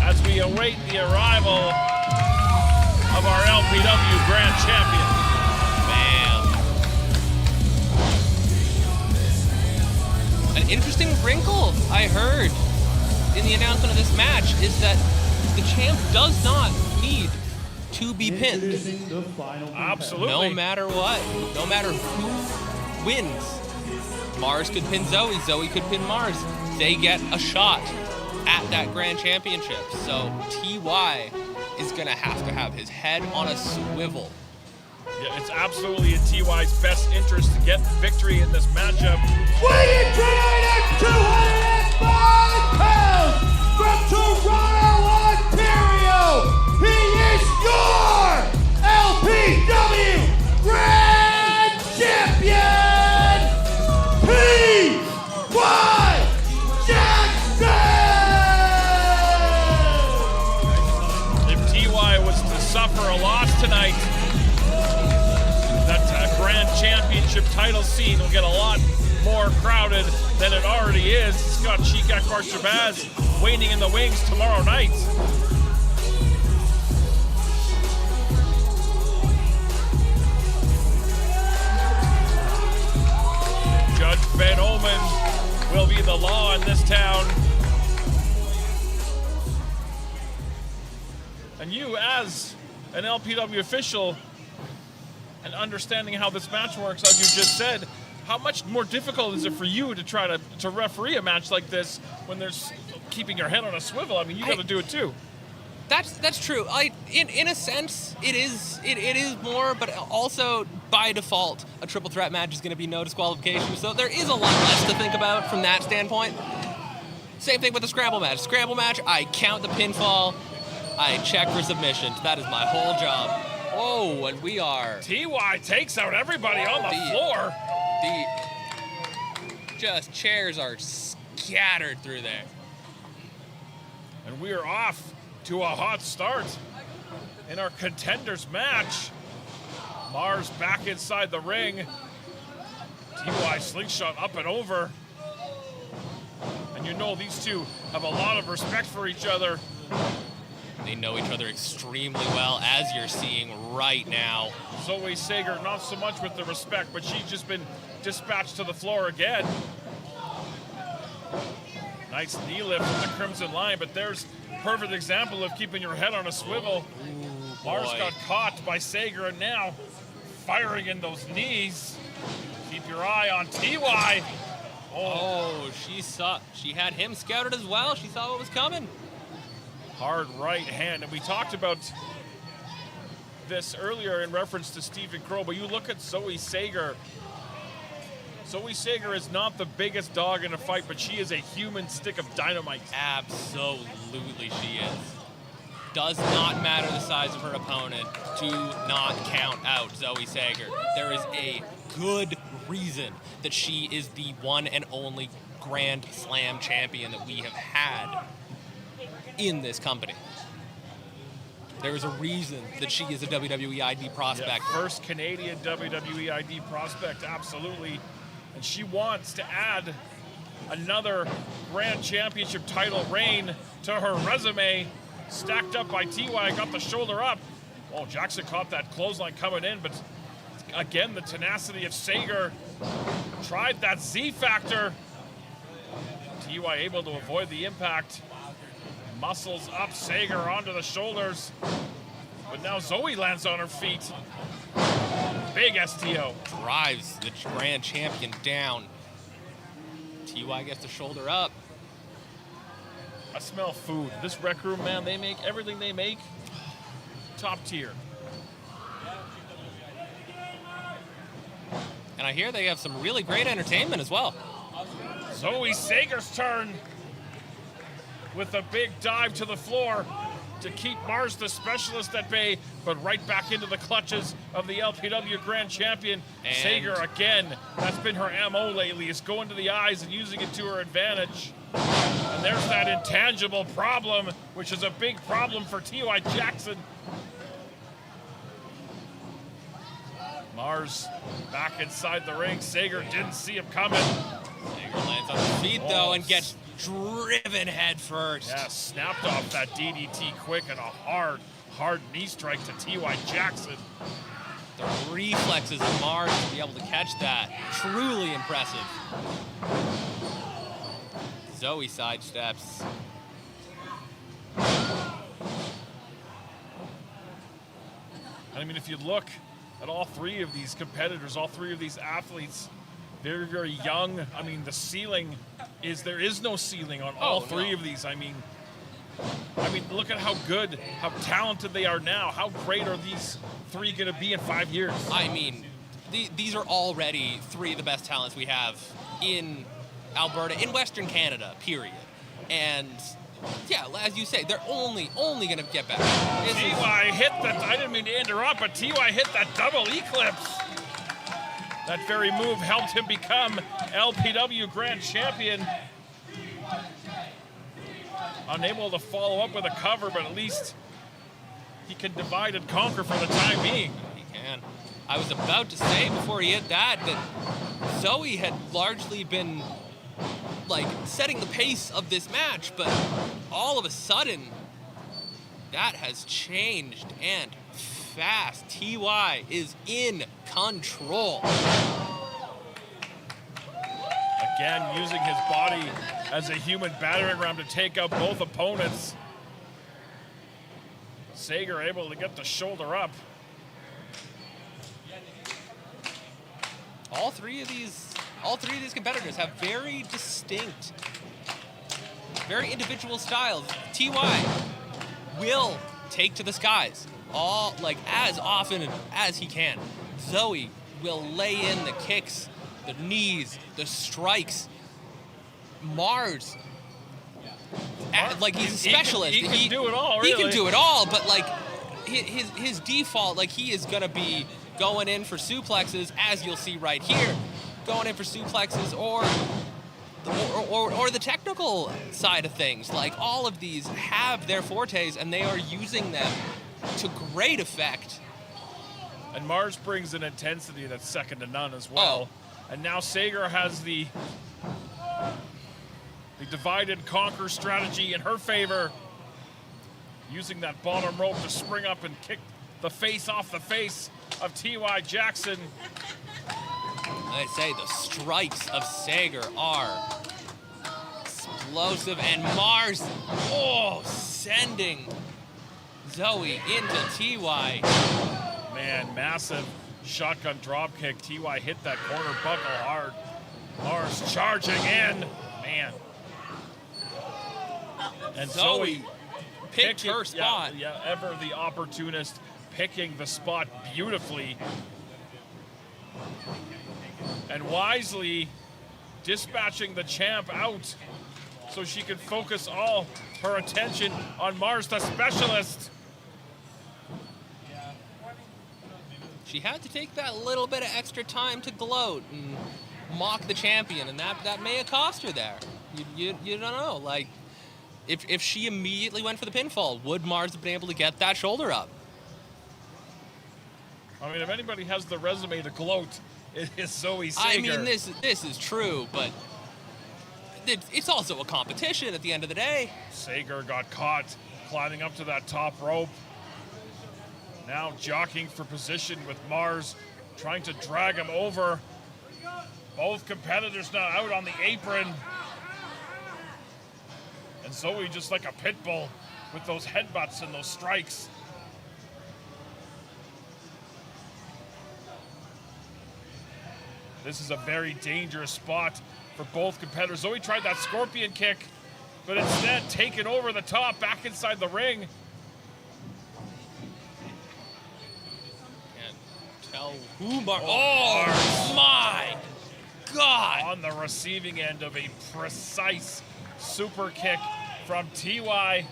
As we await the arrival of our LPW Grand Champion. An interesting wrinkle I heard in the announcement of this match is that the champ does not need to be pinned. Absolutely. No matter what, no matter who wins. Marz could pin Zoe, Zoe could pin Marz. They get a shot at that grand championship. So TY is gonna have to have his head on a swivel. Yeah, it's absolutely in TY's best interest to get victory in this matchup. Weighing 205 pounds from Toronto, Ontario. He is your LPW Grand Champion, T.Y. Jackson. If TY was to suffer a loss tonight, that Grand Championship title scene will get a lot more crowded than it already is. Scott Sheik Akbar Shabazz waiting in the wings tomorrow night. Judge Ben Oman will be the law in this town. And you, as an LPW official, and understanding how this match works, as you just said, how much more difficult is it for you to try to referee a match like this when there's keeping your head on a swivel? I mean, you got to do it too. That's true. In a sense, it is more, but also by default, a triple threat match is going to be no disqualification. So there is a lot less to think about from that standpoint. Same thing with the scramble match. Scramble match, I count the pinfall, I check for submissions. That is my whole job. Oh, and we are. TY takes out everybody on the floor. Just chairs are scattered through there. And we are off to a hot start in our contenders match. Marz back inside the ring. TY slingshot up and over. And you know these two have a lot of respect for each other. They know each other extremely well, as you're seeing right now. Zoe Sager, not so much with the respect, but she's just been dispatched to the floor again. Nice knee lift from the Crimson Lion, but there's a perfect example of keeping your head on a swivel. Marz got caught by Sager, and now firing in those knees. Keep your eye on TY. Oh, she had him scouted as well. She saw what was coming. Hard right hand, and we talked about this earlier in reference to Stephen Crow, but you look at Zoe Sager. Zoe Sager is not the biggest dog in a fight, but she is a human stick of dynamite. Absolutely she is. Does not matter the size of her opponent. Do not count out Zoe Sager. There is a good reason that she is the one and only Grand Slam champion that we have had in this company. There is a reason that she is a WWE ID prospect. Yeah, first Canadian WWE ID prospect, absolutely. And she wants to add another Grand Championship title reign to her resume. Stacked up by TY, got the shoulder up. Oh, Jaxx caught that clothesline coming in, but again, the tenacity of Sager. Tried that Z factor. TY able to avoid the impact. Muscles up, Sager onto the shoulders. But now Zoe lands on her feet. Big STO. Drives the Grand Champion down. TY gets the shoulder up. I smell food. This rec room, man, they make everything they make top tier. And I hear they have some really great entertainment as well. Zoe Sager's turn with a big dive to the floor to keep Marz, the specialist, at bay, but right back into the clutches of the LPW Grand Champion. And Sager again, that's been her MO lately, is going to the eyes and using it to her advantage. And there's that intangible problem, which is a big problem for T.Y. Jackson. Marz back inside the ring. Sager didn't see him coming. Sager lands on his feet, though, and gets driven head first. Yeah, snapped off that DDT quick, and a hard knee strike to T.Y. Jackson. The reflexes of Marz to be able to catch that, truly impressive. Zoe sidesteps. I mean, if you look at all three of these competitors, all three of these athletes, very, very young. I mean, the ceiling is, there is no ceiling on all three of these. I mean, look at how good, how talented they are now. How great are these three going to be in 5 years? I mean, these are already three of the best talents we have in Alberta, in Western Canada, period. And yeah, as you say, they're only going to get better. T.Y. hit that, I didn't mean to interrupt, but T.Y. hit that double eclipse. That very move helped him become LPW Grand Champion. Unable to follow up with a cover, but at least he can divide and conquer for the time being. He can. I was about to say before he hit that Zoe had largely been like setting the pace of this match, but all of a sudden that has changed, and fast. TY is in control. Again, using his body as a human battering ram to take out both opponents. Sager able to get the shoulder up. All three of these all three of these competitors have very distinct, very individual styles. TY will take to the skies as often as he can. Zoe will lay in the kicks, the knees, the strikes. Marz, he's a specialist. He can do it all, really. He can do it all, but his default, he is gonna be going in for suplexes, as you'll see right here, going in for suplexes or the technical side of things. All of these have their fortes, and they are using them to great effect. And Marz brings an intensity that's second to none as well. And now Sager has the divide and conquer strategy in her favor, using that bottom rope to spring up and kick the face off the face of T.Y. Jackson. I say the strikes of Sager are explosive, and Marz, sending Zoe into T.Y. Man, massive shotgun drop kick. T.Y. hit that corner buckle hard. Marz charging in. Man. And Zoe picked her spot. Yeah, ever the opportunist, picking the spot beautifully. And wisely dispatching the champ out so she could focus all her attention on Marz, the specialist. She had to take that little bit of extra time to gloat and mock the champion, and that may have cost her there. You don't know. If she immediately went for the pinfall, would Marz have been able to get that shoulder up? I mean, if anybody has the resume to gloat, it is Zoe Sager. I mean, this is true, but it's also a competition at the end of the day. Sager got caught climbing up to that top rope. Now jockeying for position with Marz, trying to drag him over. Both competitors now out on the apron. And Zoe just like a pit bull with those headbutts and those strikes. This is a very dangerous spot for both competitors. Zoe tried that scorpion kick, but instead taken over the top, back inside the ring. Can't tell who Marz. Oh my God! On the receiving end of a precise super kick from TY.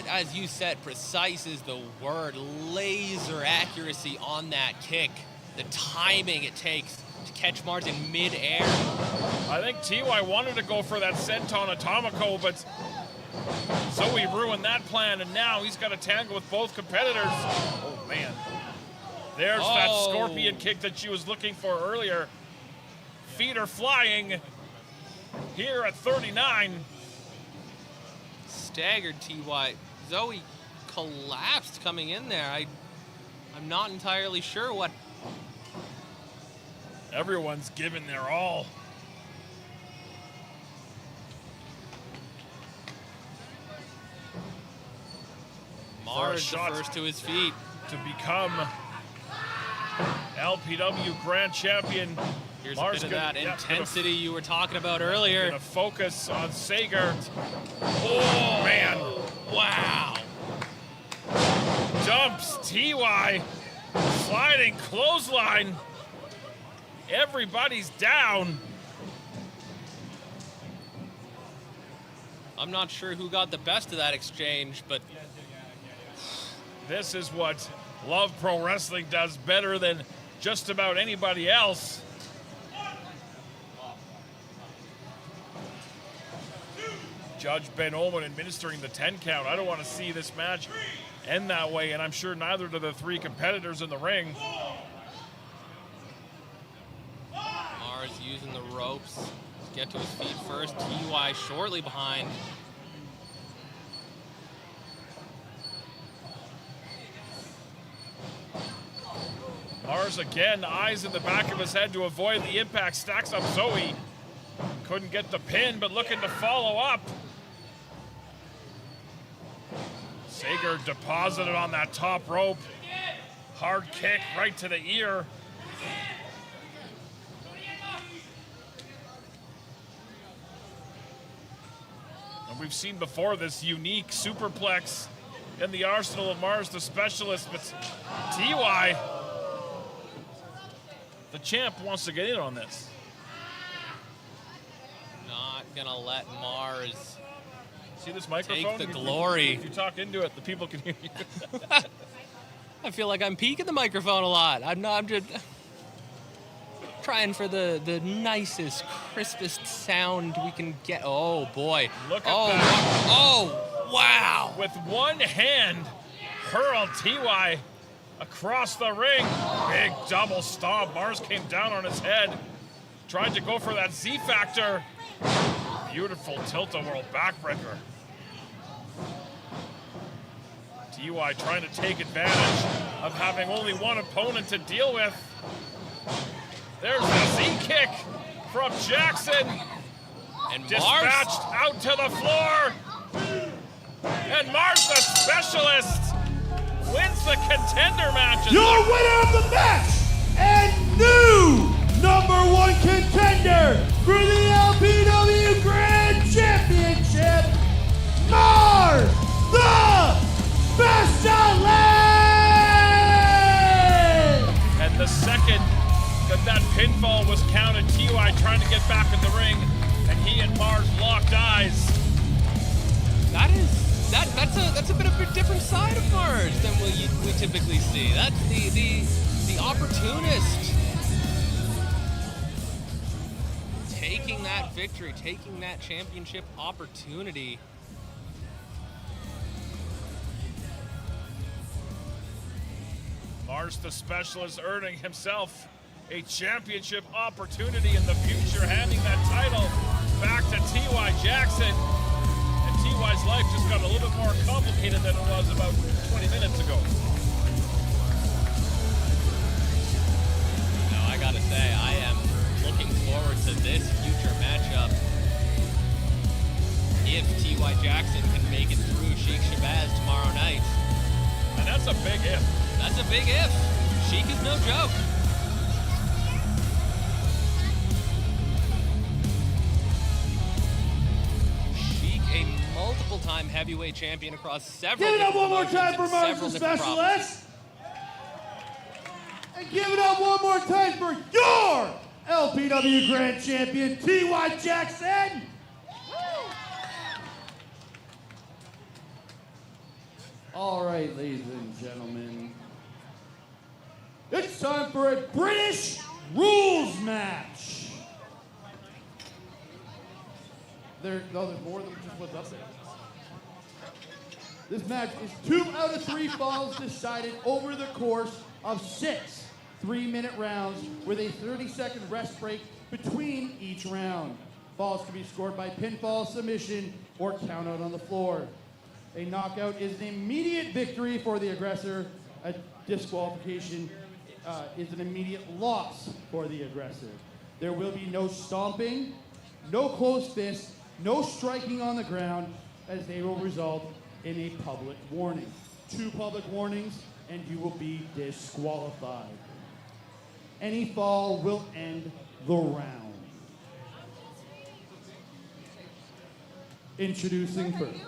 As you said, precise is the word. Laser accuracy on that kick. The timing it takes to catch Marz in mid-air. I think TY wanted to go for that senton atomico, but Zoe ruined that plan, and now he's got to tangle with both competitors. Oh, man. There's that scorpion kick that she was looking for earlier. Feet are flying here at 39. Staggered TY. Zoe collapsed coming in there. I'm not entirely sure what. Everyone's given their all. Marz the first to his feet to become LPW Grand Champion. Here's Marz a bit of that intensity you were talking about earlier. Gonna focus on Sager. Oh, man. Wow. Dumps TY. Sliding clothesline. Everybody's down. I'm not sure who got the best of that exchange, but this is what Love Pro Wrestling does better than just about anybody else. Judge Ben Ullman administering the 10 count. I don't want to see this match end that way, and I'm sure neither do the three competitors in the ring. Marz using the ropes to get to his feet first. TY shortly behind. Marz again, eyes in the back of his head to avoid the impact. Stacks up Zoe. Couldn't get the pin, but looking to follow up. Sager deposited on that top rope. Hard kick right to the ear And we've seen before this unique superplex in the arsenal of Marz, the specialist, but TY, the champ, wants to get in on this. Not gonna let Marz See this microphone? take the glory. If you talk into it, the people can hear you. I feel like I'm peeking the microphone a lot. I'm just trying for the nicest, crispest sound we can get. Oh boy. Look at oh, that. Oh, wow. With one hand, hurl TY across the ring. Big double stomp. Marz came down on his head. Tried to go for that Z factor. Beautiful tilt-a-whirl backbreaker. TY trying to take advantage of having only one opponent to deal with. There's the Z kick from Jackson. And Marz, Dispatched out to the floor. And Marz, the specialist, wins the contender match. Your winner of the match and new #1 contender for the LPW Grand Championship, Marz, the Specialist! And the second that pinfall was counted, TY trying to get back in the ring, and he and Marz locked eyes. That's a bit of a different side of Marz than we typically see. That's the opportunist. Taking that victory, taking that championship opportunity. Marz, the specialist, earning himself a championship opportunity in the future, handing that title back to T.Y. Jackson. And T.Y.'s life just got a little bit more complicated than it was about 20 minutes ago. No, I gotta say, I am looking forward to this future matchup. If T.Y. Jackson can make it through Sheik Shabazz tomorrow night. And that's a big if. That's a big if. Sheik is no joke. Sheik, a multiple-time heavyweight champion across several. Give it up one more promotions time for in Marz, several the different Specialist. And give it up one more time for your LPW Grand Champion, T.Y. Jackson. All right, ladies and gentlemen. It's time for a British rules match. There's more than just what's up there. This match is 2 out of 3 falls decided over the course of 6 3-minute rounds with a 30-second rest break between each round. Falls can be scored by pinfall, submission, or countout on the floor. A knockout is an immediate victory for the aggressor. A disqualification is an immediate loss for the aggressor. There will be no stomping, no closed fists, no striking on the ground, as they will result in a public warning. 2 public warnings, and you will be disqualified. Any fall will end the round. Introducing first.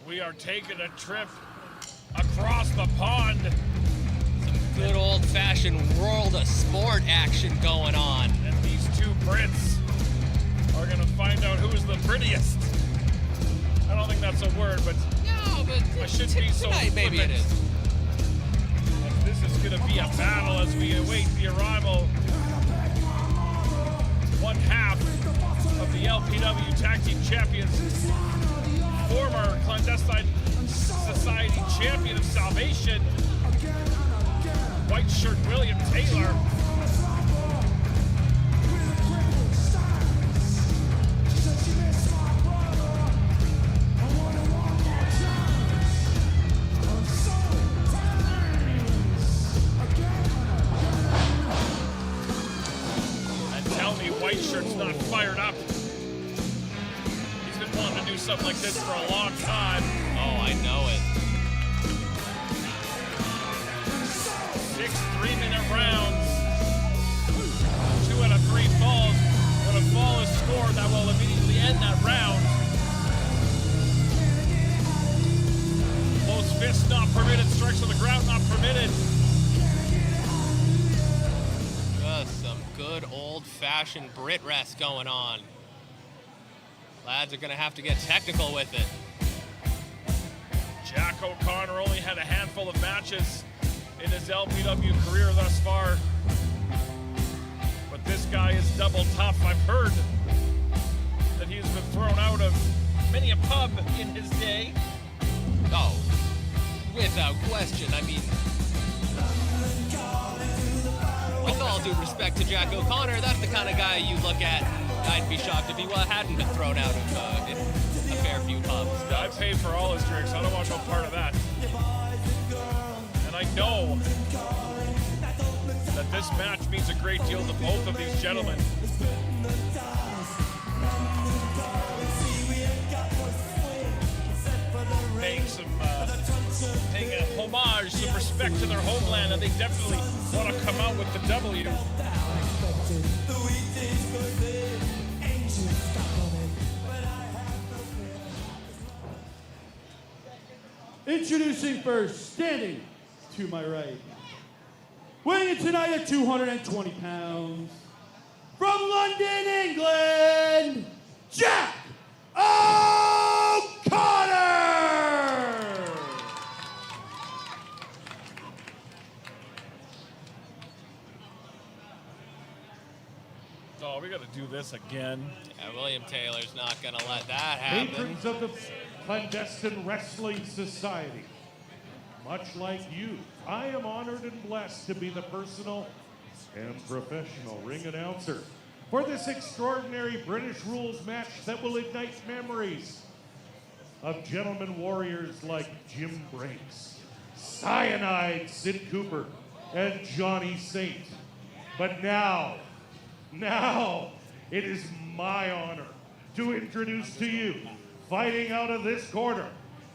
We are taking a trip across the pond. Some good old-fashioned world of sport action going on. And these 2 Brits are going to find out who's the prettiest. I don't think that's a word, but No, but I shouldn't be so tonight maybe it flippant. is. This is going to be a battle as we await the arrival. One half of the LPW Tag Team Champions, former Clandestine Society Champion of Salvation, white shirt William Taylor. And tell me white shirt's not fired up. He's been wanting to do something like this for a long time. Oh, I know it. 6 3-minute rounds. fall is scored, that will immediately end that round. Close fist not permitted, strikes on the ground not permitted. Just some good old-fashioned Brit rest going on. Lads are gonna have to get technical with it. Jack O'Connor only had a handful of matches in his LPW career thus far. But this guy is double tough. I've heard that he's been thrown out of many a pub in his day. Oh, without question. I mean, with all due respect to Jack O'Connor, that's the kind of guy you look at. I'd be shocked if he hadn't been thrown out of in a fair few pubs. I pay for all his drinks. I don't want no part of that. And I know that this match means a great deal to both of these gentlemen. Paying a homage, some respect to their homeland, and they definitely want to come out with the W. Introducing first, standing to my right, weighing in tonight at 220 pounds, from London, England, Jack O'Connor! Oh, we got to do this again. Yeah, William Taylor's not gonna let that happen. Patrons of the Clandestine Wrestling Society, much like you, I am honored and blessed to be the personal and professional ring announcer for this extraordinary British rules match that will ignite memories of gentlemen warriors like Jim Brakes, Cyanide Sid Cooper, and Johnny Saint. But now, it is my honor to introduce to you, fighting out of this corner,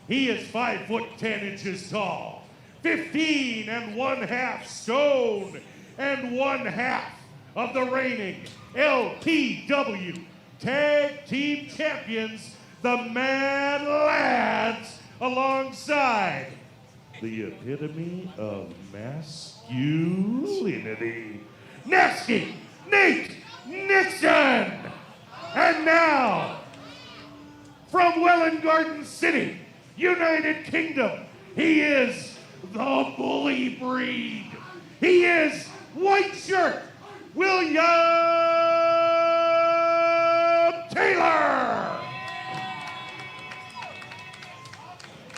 he is 5 foot 10 inches tall, 15 1/2 stone, and 1/2 of the reigning LPW Tag Team Champions, the Mad Lads, alongside the epitome of masculinity, Nasty Nate Nixon! And now, from Welland Garden City, United Kingdom, he is the bully breed. He is white shirt, William Taylor!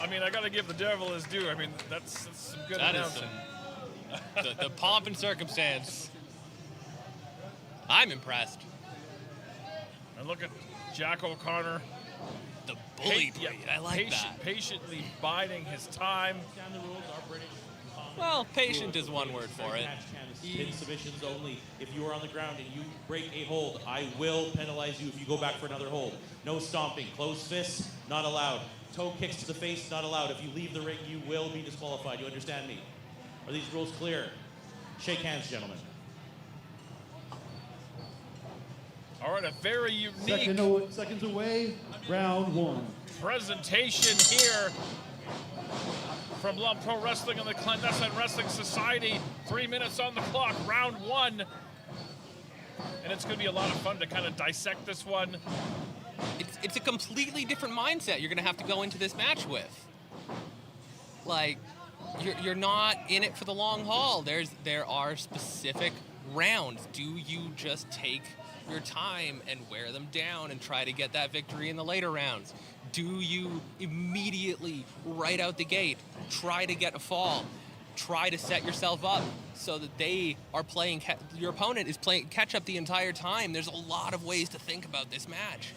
I mean, I got to give the devil his due. I mean, that's some good That is announcing. the pomp and circumstance. I'm impressed. And look at Jack O'Connor. The bully breed. I like that. Patiently biding his time. Well, patient is one word for it. Pin submissions only. If you are on the ground and you break a hold, I will penalize you if you go back for another hold. No stomping. Closed fists, not allowed. Toe kicks to the face, not allowed. If you leave the ring, you will be disqualified. You understand me? Are these rules clear? Shake hands, gentlemen. All right, a very unique Seconds away, round one. presentation here from Love Pro Wrestling and the Clandestine Wrestling Society. 3 minutes on the clock, round one. And it's going to be a lot of fun to kind of dissect this one. It's a completely different mindset you're going to have to go into this match with. Like, you're not in it for the long haul. There are specific rounds. Do you just take your time and wear them down and try to get that victory in the later rounds? Do you immediately, right out the gate, try to get a fall? Try to set yourself up so that they are playing, your opponent is playing catch up the entire time. There's a lot of ways to think about this match.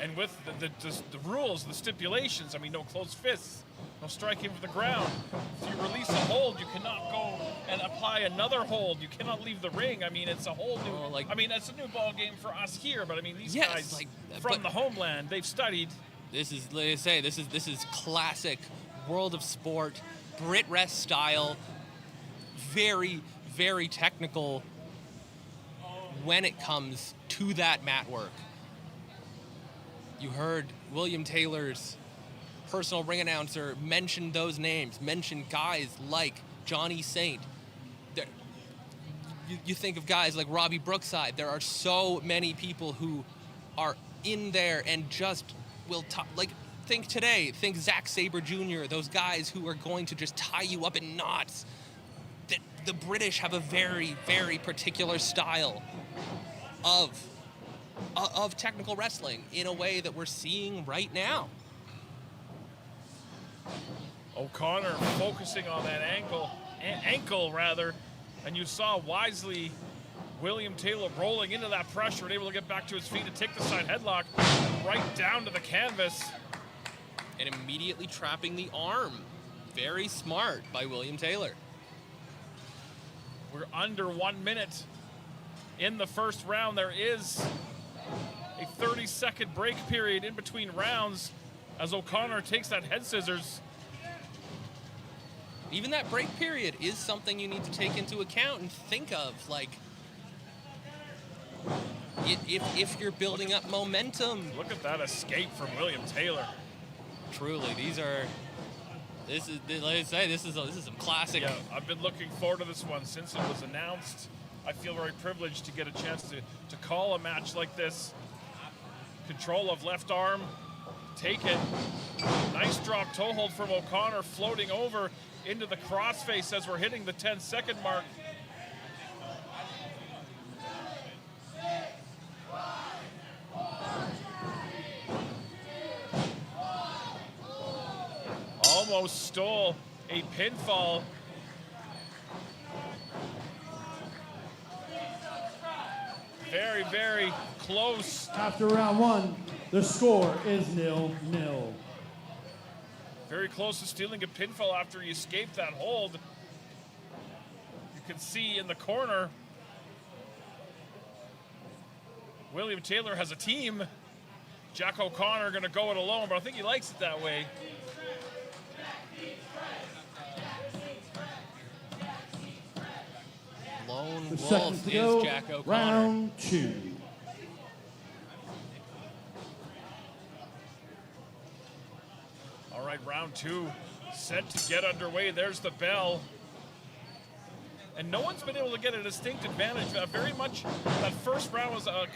And with the rules, the stipulations, I mean, no closed fists, no striking from the ground. If you release a hold, you cannot go and apply another hold. You cannot leave the ring. I mean, it's a whole new, I mean, that's a new ball game for us here, but I mean, these guys from the homeland, they've studied. This is, like I say, this is classic World of Sport, Brit Rest style, very, very technical when it comes to that mat work. You heard William Taylor's personal ring announcer mention those names, mention guys like Johnny Saint. You think of guys like Robbie Brookside. There are so many people who are in there and just will think today, think Zack Sabre Jr., those guys who are going to just tie you up in knots. The British have a very, very particular style of technical wrestling in a way that we're seeing right now. O'Connor focusing on that ankle rather, and you saw wisely William Taylor rolling into that pressure and able to get back to his feet and take the side headlock right down to the canvas. And immediately trapping the arm. Very smart by William Taylor. We're under 1 minute in the first round. There is a 30-second break period in between rounds as O'Connor takes that head scissors. Even that break period is something you need to take into account and think of. Like, if you're building up momentum. Look at that escape from William Taylor. Truly, this is some classic. Yeah, I've been looking forward to this one since it was announced. I feel very privileged to get a chance to call a match like this. Control of left arm, taken. Nice drop toe hold from O'Connor, floating over into the crossface as we're hitting the 10-second mark. Almost stole a pinfall. Very, very close. After round one, the score is 0-0. Very close to stealing a pinfall after he escaped that hold. You can see in the corner, William Taylor has a team. Jack O'Connor going to go it alone, but I think he likes it that way. Lone The seconds Wolf to is go. Jack O'Connor. Round 2. All right, round 2 set to get underway. There's the bell. And no one's been able to get a distinct advantage. Very much that first round was a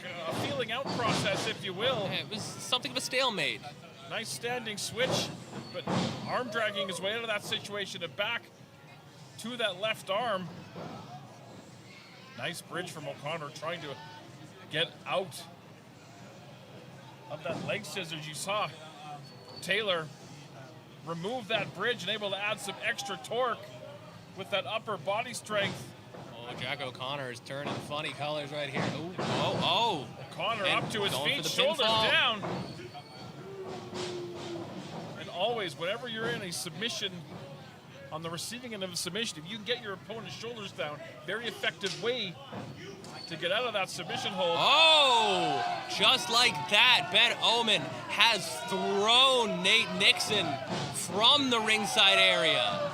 feeling out process, if you will. Yeah, it was something of a stalemate. Nice standing switch, but arm dragging his way out of that situation and back to that left arm. Nice bridge from O'Connor trying to get out of that leg scissors. You saw Taylor remove that bridge and able to add some extra torque with that upper body strength. Oh, Jack O'Connor is turning funny colors right here. Oh. O'Connor And up to his going feet, for the shoulders pinfall. down. And always, whenever you're in a submission, on the receiving end of a submission, if you can get your opponent's shoulders down, very effective way to get out of that submission hold. Oh, just like that, Ben Omen has thrown Nate Nixon from the ringside area.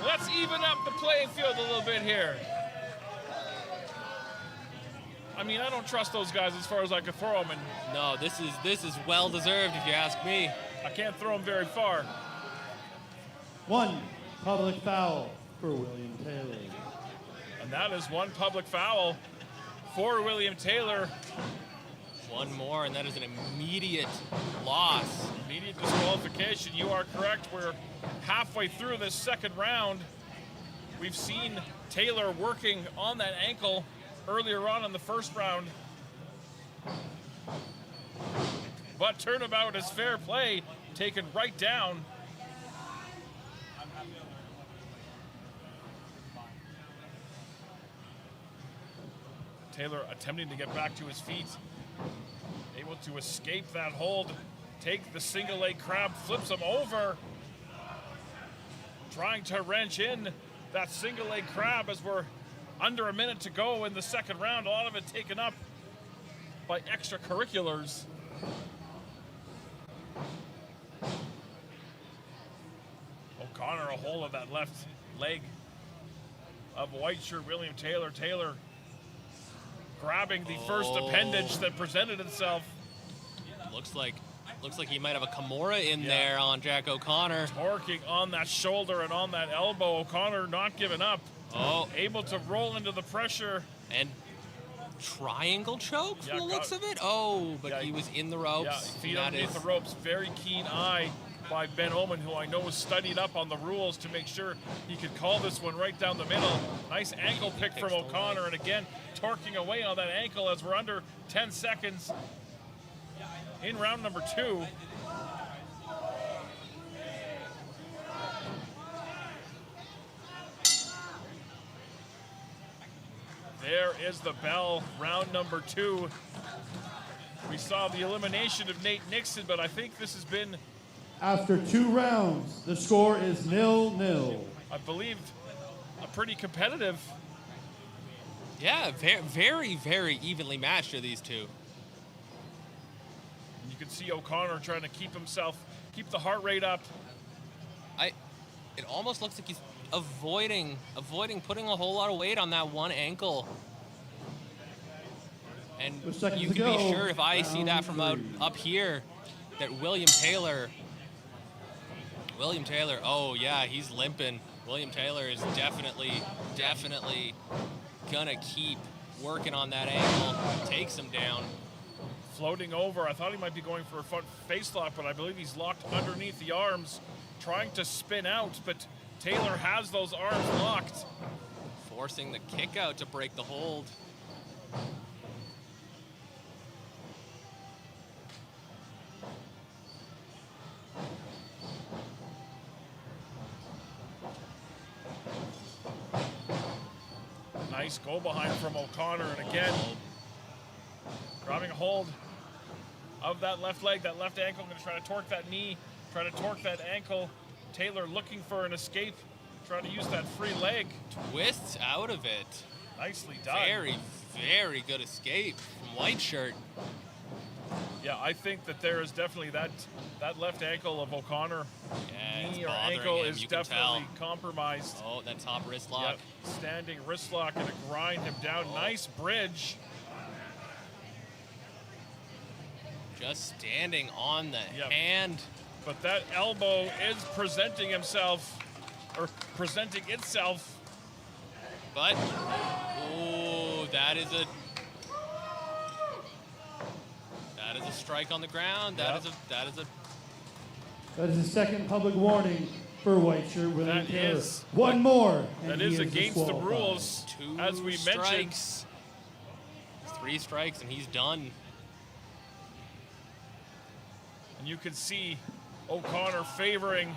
Let's even up the playing field a little bit here. I mean, I don't trust those guys as far as I can throw them, and No, this is well deserved if you ask me. I can't throw them very far. 1 public foul for William Taylor. And that is 1 public foul for William Taylor. One more, and that is an immediate loss. Immediate disqualification. You are correct. We're halfway through this second round. We've seen Taylor working on that ankle earlier on in the first round. But turnabout is fair play, taken right down. Taylor attempting to get back to his feet, able to escape that hold, take the single leg crab, flips him over, trying to wrench in that single leg crab as we're under a minute to go in the second round, a lot of it taken up by extracurriculars. O'Connor a hold of that left leg of white shirt William Taylor. Taylor grabbing the first appendage that presented itself. Looks like he might have a Kimura in there on Jack O'Connor. Torquing on that shoulder and on that elbow. O'Connor not giving up. Oh. Able to roll into the pressure. And triangle choke from Yeah, the looks got- of it. Oh, but Yeah, he was in the ropes. Yeah, feet That underneath is- the ropes. Very keen eye by Ben Oman, who I know was studied up on the rules to make sure he could call this one right down the middle. Nice ankle pick from O'Connor, and again, torquing away on that ankle as we're under 10 seconds in round number 2. There is the bell, round number 2. We saw the elimination of Nate Nixon, but I think this has been, After 2 rounds, the score is 0-0. I believe, a pretty competitive. Yeah, very, very evenly matched are these two. You can see O'Connor trying to keep the heart rate up. It almost looks like he's avoiding putting a whole lot of weight on that one ankle. And With seconds you to can be go, sure if I see that round from 3. up here that William Taylor, oh yeah, he's limping. William Taylor is definitely gonna keep working on that ankle. Takes him down. Floating over. I thought he might be going for a front face lock, but I believe he's locked underneath the arms, trying to spin out, but Taylor has those arms locked. Forcing the kick out to break the hold. Nice go behind from O'Connor, and again, grabbing a hold of that left leg, that left ankle. Going to try to torque that knee, try to torque that ankle. Taylor looking for an escape, trying to use that free leg. Twists out of it. Nicely done. Very, very good escape from White Shirt. Yeah, I think that there is definitely that left ankle of O'Connor, Yeah, it's knee or bothering ankle him, is you can definitely tell. compromised. Oh, that top wrist lock. Yep, standing wrist lock and to grind him down. Nice bridge. Just standing on the Yep. hand. But that elbow is presenting itself. But, oh, that is a strike on the ground. That is a That is the second public warning for White Shirt William That Taylor. is- One more. and That he is against the disqualified. rules, 2 as we mentioned. strikes. 3 strikes and he's done. And you can see O'Connor favoring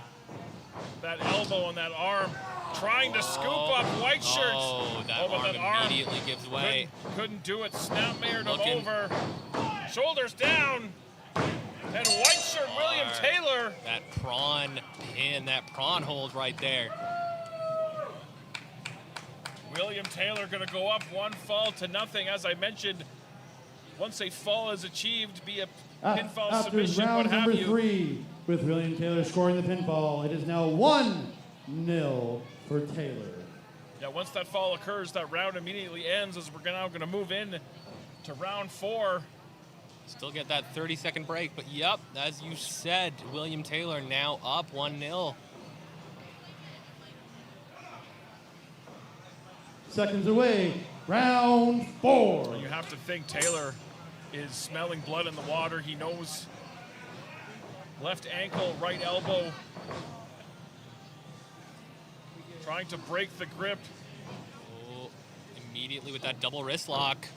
that elbow and that arm, trying to scoop up White Shirt. Oh, that but arm immediately gives way. Couldn't do it. Snapmared him Looking. over. Shoulders down. And White Shirt William Hard. Taylor. That prawn pin, that prawn hold right there. William Taylor going to go up 1 fall to nothing. As I mentioned, once a fall is achieved, be a pinfall After submission, what round have number you. 3, with William Taylor scoring the pinfall, it is now 1-0 for Taylor. Yeah, once that fall occurs, that round immediately ends as we're now going to move in to round 4. Still get that 30-second break, but yep, as you said, William Taylor now up 1-0. Seconds away, round 4. You have to think Taylor is smelling blood in the water. He knows left ankle, right elbow. Trying to break the grip. Oh, immediately with that double wrist lock.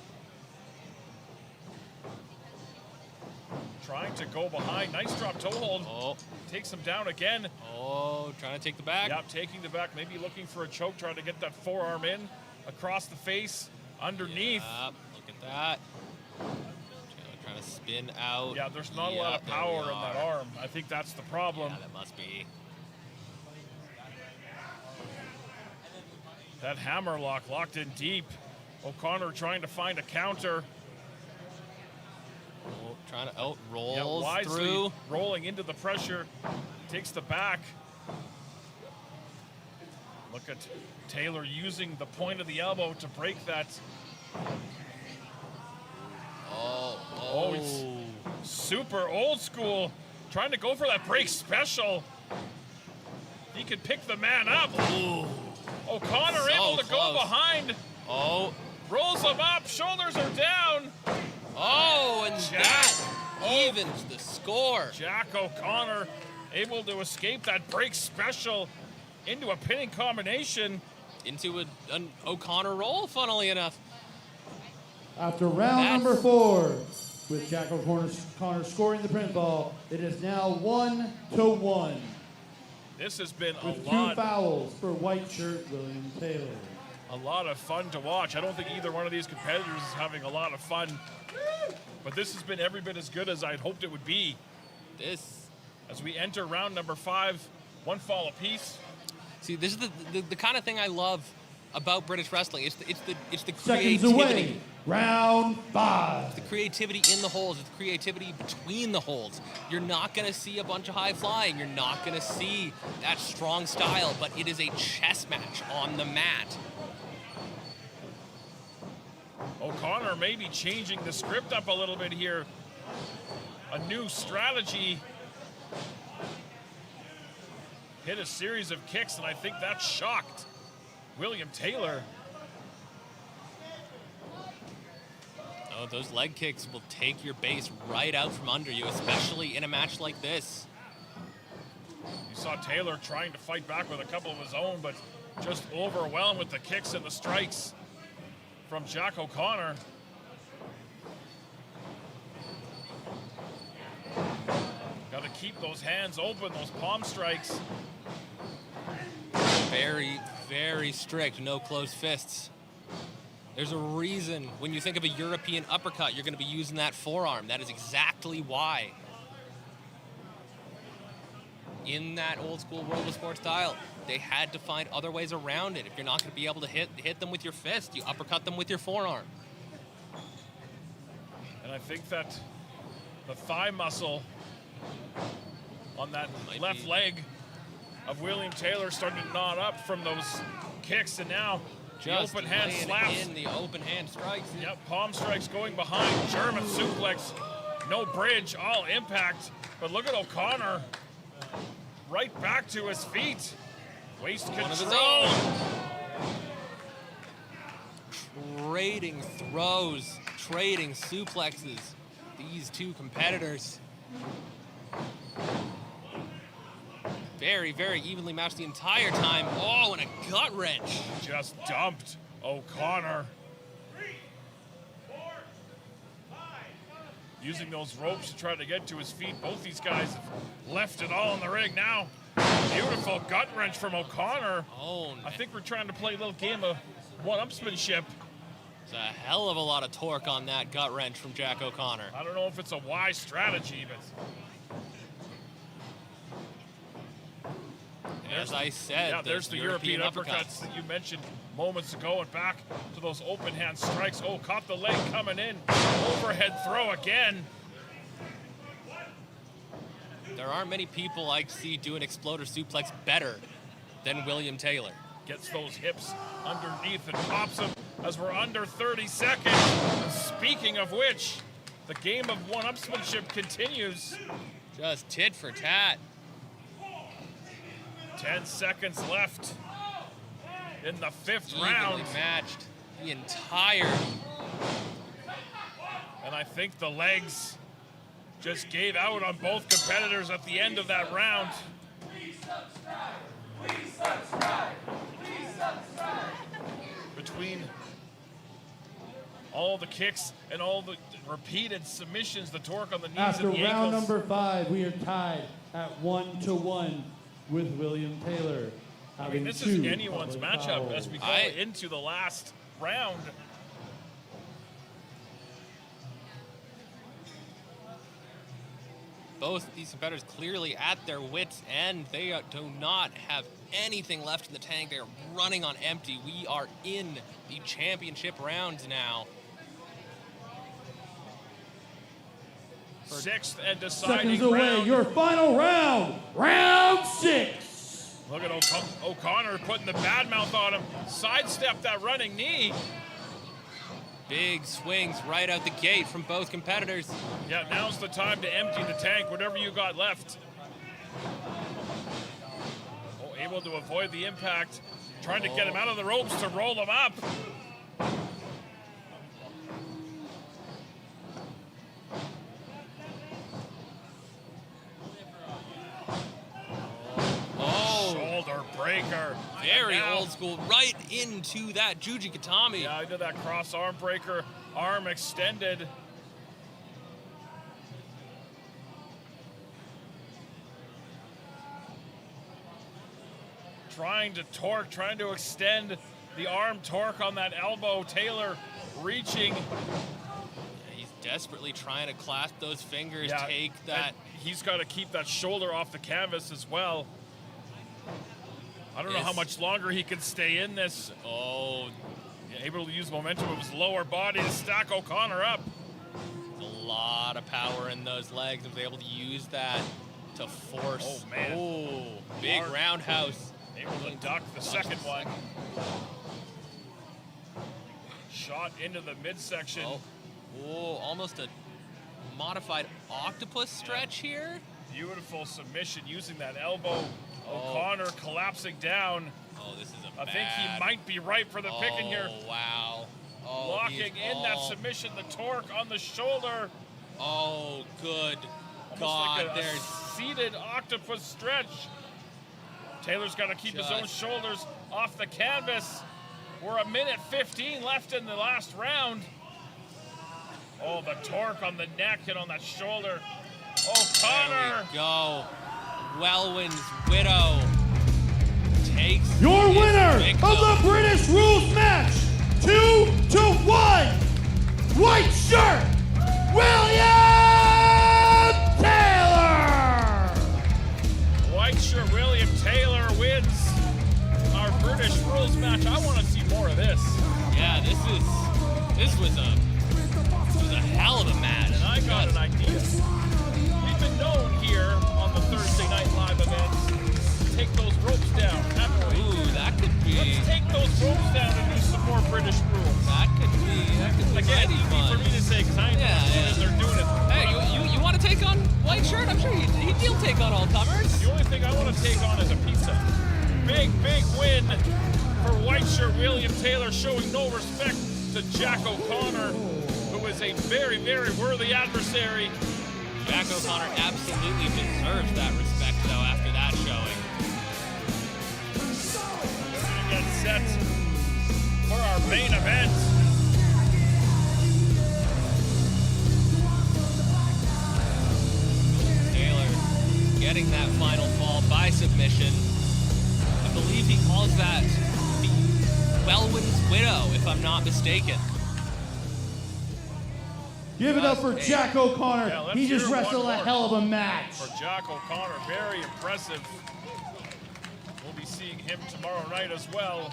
Trying to go behind. Nice drop toe hold. Oh, Takes him down again. oh, trying to take the back. Yep, taking the back. Maybe looking for a choke. Trying to get that forearm in. Across the face. Underneath. Yep, look at that. Taylor trying to spin out. Yeah, there's not a lot of Yep, there power we in that are. arm. I think that's the problem. Yeah, that must be. That hammer lock locked in deep. O'Connor trying to find a counter. Oh, trying to, oh, Yeah, rolls wisely through. rolling into the pressure. Takes the back. Look at Taylor using the point of the elbow to break that Oh, he's super old school. Trying to go for that break special. He could pick the man up. Ooh. O'Connor So able to go close. behind. Oh. Rolls him up. Shoulders are down. Oh, and Jack. that evens the score. Jack O'Connor able to escape that break special into a pinning combination. Into an O'Connor roll, funnily enough. After round That's- number 4, with Jack O'Connor scoring the pinfall, it is now 1-1. This has been a With 2 lot. fouls for white shirt William Taylor. A lot of fun to watch. I don't think either one of these competitors is having a lot of fun, but this has been every bit as good as I'd hoped it would be. This, As we enter round number 5, 1 fall apiece. see, this is the kind of thing I love about British wrestling. It's the Seconds creativity. away, round 5. The creativity in the holds, it's the creativity between the holds. You're not going to see a bunch of high flying. You're not going to see that strong style, but it is a chess match on the mat. O'Connor maybe changing the script up a little bit here. A new strategy. Hit a series of kicks, and I think that shocked William Taylor. Oh, those leg kicks will take your base right out from under you, especially in a match like this. You saw Taylor trying to fight back with a couple of his own, but just overwhelmed with the kicks and the strikes from Jack O'Connor. Got to keep those hands open, those palm strikes. Very, very strict, no closed fists. There's a reason when you think of a European uppercut, you're going to be using that forearm. That is exactly why. In that old school World of Sport style, they had to find other ways around it. If you're not going to be able to hit them with your fist, you uppercut them with your forearm. And I think that the thigh muscle on that left leg of William Taylor starting to knot up from those kicks, and now Just the open hand laying slaps. in the open hand strikes. Yep, palm strikes going behind, German suplex, no bridge, all impact. But look at O'Connor, right back to his feet. Waist One of his control. own. Trading throws, trading suplexes. These two competitors. Very, very evenly matched the entire time. Oh, and a gut wrench. Just dumped O'Connor. Using those ropes to try to get to his feet. Both these guys have left it all in the ring now. Beautiful gut wrench from O'Connor. Oh, I think we're trying to play a little game of one-upsmanship. there's a hell of a lot of torque on that gut wrench from Jack O'Connor. I don't know if it's a wise strategy, but As I said, yeah, there's those the European uppercuts that you mentioned moments ago, and back to those open hand strikes. Oh, caught the leg coming in. Overhead throw again. There aren't many people I see do an exploder suplex better than William Taylor. Gets those hips underneath and pops them as we're under 30 seconds. And speaking of which, the game of one-upsmanship continues. Just tit for tat. 10 seconds left in the 5th round. Evenly matched the entire. And I think the legs just gave out on both competitors at the end of that round. Between all the kicks and all the repeated submissions, the torque on the knees After and the round ankles. number 5, we are tied at 1-1 with William Taylor. I mean, this is anyone's matchup as we go into the last round. Both these competitors clearly at their wits' end. They do not have anything left in the tank. They are running on empty. We are in the championship rounds now. 6th and deciding Seconds away, round. your final round, round 6. Look at O'Connor putting the bad mouth on him. Sidestep that running knee. Big swings right out the gate from both competitors. Yeah, now's the time to empty the tank, whatever you got left. Oh, able to avoid the impact. Trying to get him out of the ropes to roll him up. Shoulder breaker. Very old school, right into that Juji Katami. Yeah, into that cross arm breaker. Arm extended. Trying to torque, trying to extend the arm torque on that elbow. Taylor reaching. He's desperately trying to clasp those fingers, Yeah, take that. He's got to keep that shoulder off the canvas as well. I don't know how much longer he can stay in this. Oh, Able to use momentum of his lower body to stack O'Connor up. a lot of power in those legs. And was able to use that to force. Oh, man. Oh, big Marz roundhouse. Able to duck the second one. Shot into the midsection. Oh, almost a modified octopus stretch here. Beautiful submission using that elbow. O'Connor collapsing down. Oh, this is a I think he might be ripe for the picking here. Oh, wow. Oh, Locking in that submission, the torque on the shoulder. Oh, good Almost God. like a There's seated octopus stretch. Taylor's got to keep his own shoulders off the canvas. We're 1:15 left in the last round. Oh, the torque on the neck and on that shoulder. O'Connor. There we go. Wellwyn's Widow takes Your his winner victim. of the British Rules match, 2-1, white shirt, William Taylor. White shirt William Taylor wins our British Rules match. I want to see more of this. Yeah, this was a hell of a match. And I got an idea. We've been known here on the Thursday Night Live events to take those ropes down, haven't we? Ooh, that could be. Let's take those ropes down and do some more British rules. That could be Again, mighty easy fun. for me to say because I ain't as they're doing it. Hey, you want to take on White Shirt? I'm sure he'll take on all comers. The only thing I want to take on is a pizza. Big win for White Shirt William Taylor, showing no respect to Jack O'Connor, who is a very, very worthy adversary. Jack O'Connor absolutely deserves that respect, though, after that showing. We're going to get set for our main event. Taylor getting that final fall by submission. I believe he calls that the Wellwyn's Widow, if I'm not mistaken. Give it up for Jack O'Connor. Yeah, let's He just hear wrestled one a more hell of a match. For Jack O'Connor, very impressive. We'll be seeing him tomorrow night as well.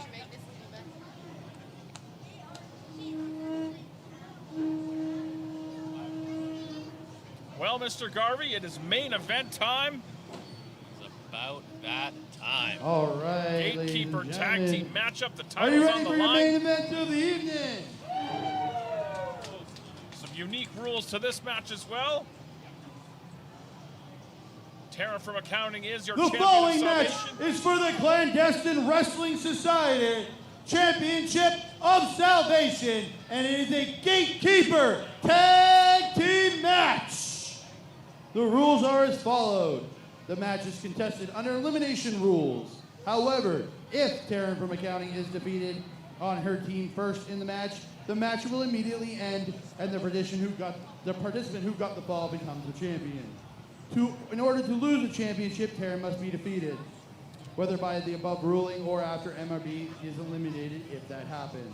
Well, Mr. Garvey, it is main event time. It's about that time. All right, Gatekeeper ladies and tag gentlemen. team matchup. The Are you title's ready on the for your line. main event of the evening? Some unique rules to this match as well. Taryn from accounting is your The champion following of match Salvation. is for the Clandestine Wrestling Society Championship of Salvation, and it is a Gatekeeper tag team match. The rules are as followed. The match is contested under elimination rules. However, if Taryn from accounting is defeated on her team first in the match will immediately end, and the participant who got the fall becomes the champion. In order to lose the championship, Taryn must be defeated, whether by the above ruling or after MRB is eliminated if that happens.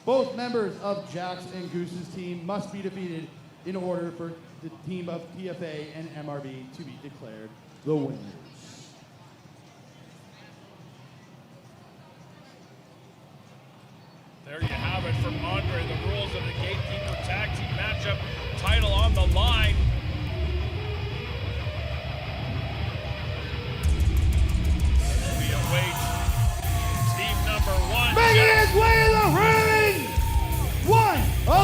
Both members of Jaxx and Goose's team must be defeated in order for the team of TFA and MRB to be declared the winners. There you have it from Andre, the rules of the Gatekeeper tag team matchup. Title on the line. We await team number one. Making his way to the ring, one of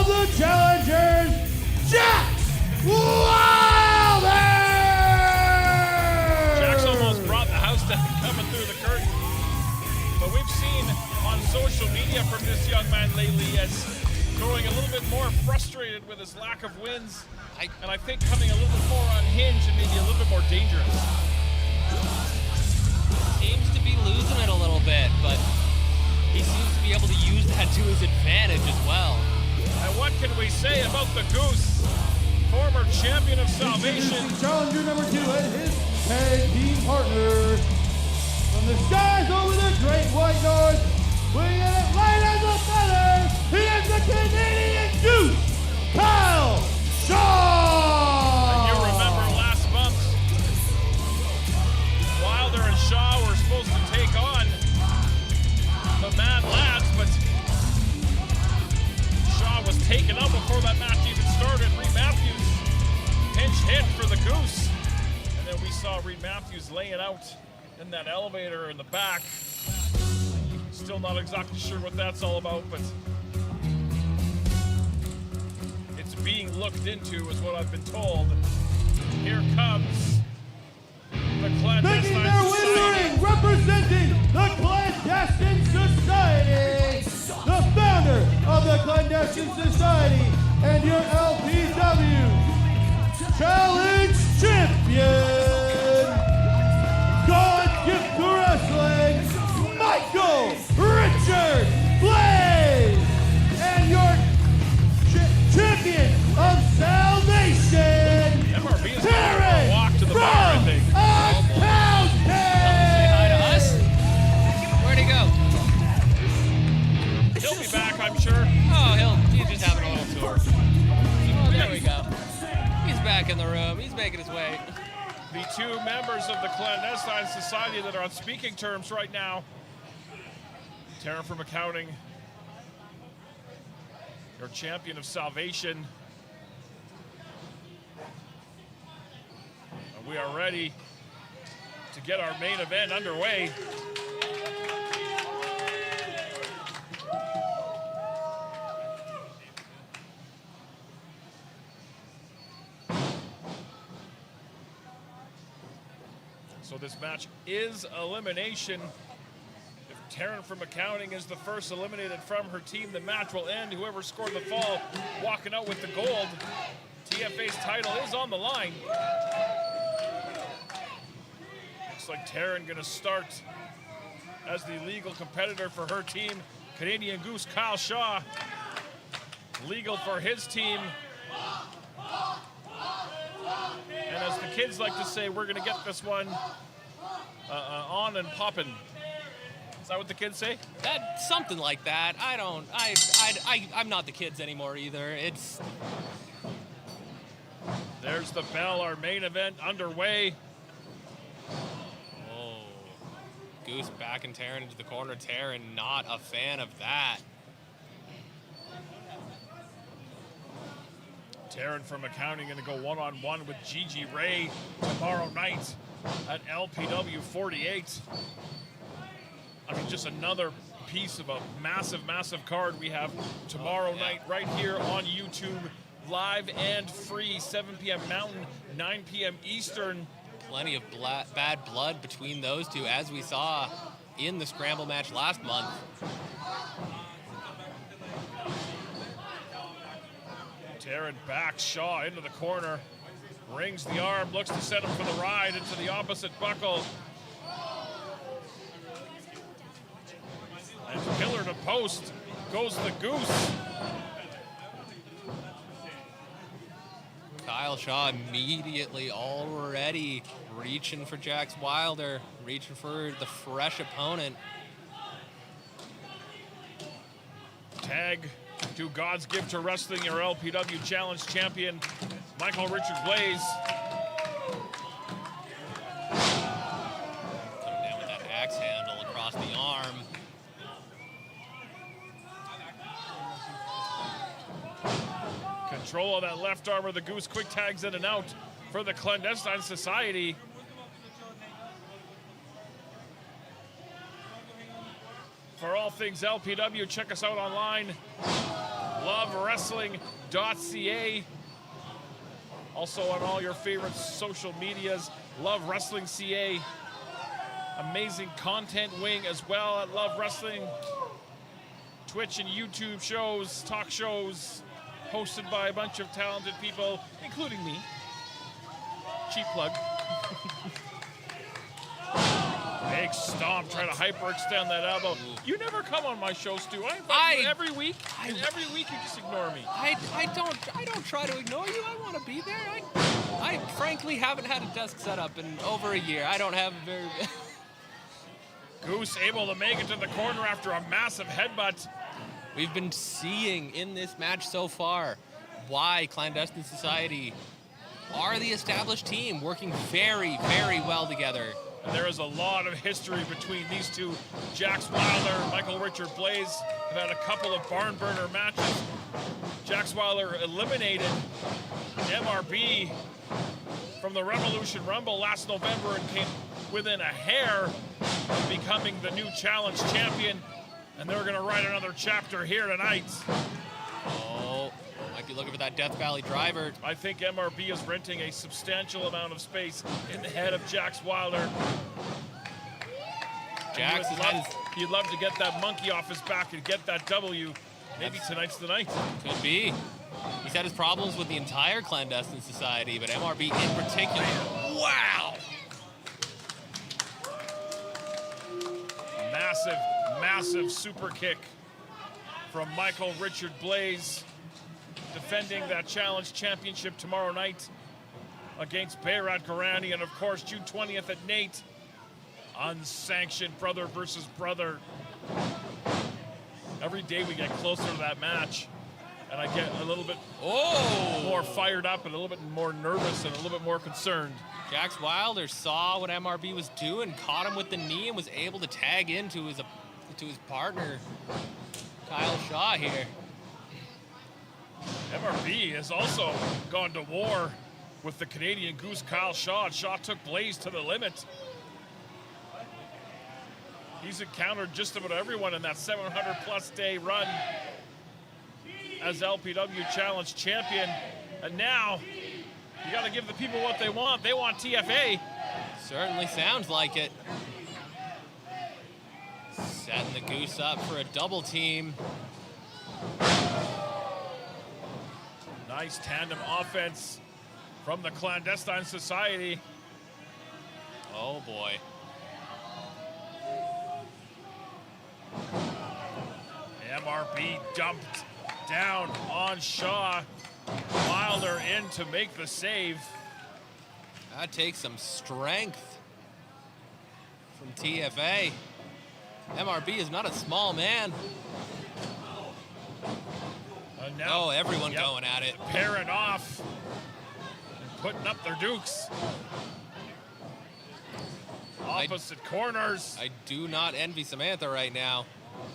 is growing a little bit more frustrated with his lack of wins. And I think coming a little bit more unhinged and maybe a little bit more dangerous. Seems to be losing it a little bit, but he seems to be able to use that to his advantage as well. And what can we say about the Goose? Former champion of Salvation. Challenger number 2 and his tag team partner. From the skies over the Great White North, bringing it light as a feather, he is the Canadian Goose, Kyle Shaw! And you remember last month, Wylder and Shaw were supposed to take on the Mad Lads, but Shaw was taken out before that match even started. Reed Matthews pinch hit for the Goose. And then we saw Reed Matthews laying out in that elevator in the back. Still not exactly sure what that's all about, but it's being looked into is what I've been told. Here comes the Clandestine Making their way to the Society. ring, representing the Clandestine Society, the founder of the Clandestine Society, and your LPW Challenge Champion, God's gift to wrestling, Michael Richard Blais, and your champion of salvation, MRB is going to Taryn walk to the bar, I from think. Say hi to us. Where'd he go? He'll be back, I'm sure. Oh, he's just having a little tour. Oh, there we go. He's back in the room. He's making his way. The two members of the Clandestine Society that are on speaking terms right now. Taryn from Accounting, your champion of Salvation. And we are ready to get our main event underway. So this match is elimination. If Taryn from Accounting is the first eliminated from her team, the match will end. Whoever scored the fall, walking out with the gold. TFA's title is on the line. Looks like Taryn gonna start as the legal competitor for her team. Canadian Goose Kyle Shaw, legal for his team. And as the kids like to say, we're gonna get this one on and poppin'. Is that what the kids say? That something like that. I'm not the kids anymore either. It's There's the bell, our main event underway. oh, Goose backing Taryn into the corner. Taryn not a fan of that. Taryn from Accounting gonna go one-on-one with Gigi Ray tomorrow night at LPW 48. I mean, just another piece of a massive, massive card we have tomorrow night right here on YouTube, live and free, 7 p.m. Mountain, 9 p.m. Eastern. Plenty of bad blood between those two, as we saw in the scramble match last month. Taryn backs Shaw into the corner, rings the arm, looks to set him for the ride into the opposite buckle. And pillar to post goes the Goose. Kyle Shaw immediately already reaching for Jaxx Wylder, reaching for the fresh opponent. Tag to God's gift to wrestling, your LPW Challenge champion, Michael Richard Blais. Coming down with that axe handle across the arm. Control of that left arm of the Goose, quick tags in and out for the Clandestine Society. For all things LPW, check us out online, lovewrestling.ca. Also on all your favorite social medias, Love Wrestling CA. Amazing content wing as well at Love Wrestling. Twitch and YouTube shows, talk shows, hosted by a bunch of talented people, including me. Cheap plug. Big stomp, trying to hyperextend that elbow. You never come on my show, Stu. I invite you every week, and every week you just ignore me. I don't try to ignore you. I want to be there. I frankly haven't had a desk set up in over a year. I don't have a very... Goose able to make it to the corner after a massive headbutt. We've been seeing in this match so far why Clandestine Society are the established team, working very, very well together. And there is a lot of history between these two. Jaxx Wylder, Michael Richard Blais have had a couple of barn burner matches. Jaxx Wylder eliminated MRB from the Revolution Rumble last November and came within a hair of becoming the new challenge champion. And they're going to write another chapter here tonight. Oh, might be looking for that Death Valley driver. I think MRB is renting a substantial amount of space in the head of Jaxx Wylder. Jaxx he'd love to get that monkey off his back and get that W. Maybe tonight's the night. Could be. He's had his problems with the entire Clandestine Society, but MRB in particular. Wow! Massive, massive super kick from Michael Richard Blais, defending that challenge championship tomorrow night against Behrad Garani, and of course June 20th at Nate, unsanctioned brother versus brother. Every day we get closer to that match, and I get a little bit more fired up and a little bit more nervous and a little bit more concerned. Jaxx Wylder saw what MRB was doing, caught him with the knee, and was able to tag into his partner, Kyle Shaw here. MRB has also gone to war with the Canadian Goose, Kyle Shaw. And Shaw took Blais to the limit. He's encountered just about everyone in that 700-plus day run as LPW Challenge champion. And now, you got to give the people what they want. They want TFA. Certainly sounds like it. Setting the Goose up for a double team. Nice tandem offense from the Clandestine Society. Oh boy. MRB dumped down on Shaw. Wylder in to make the save. That takes some strength from TFA. MRB is not a small man. Now, everyone going at it. Pairing off and putting up their dukes. Opposite corners. I do not envy Samantha right now.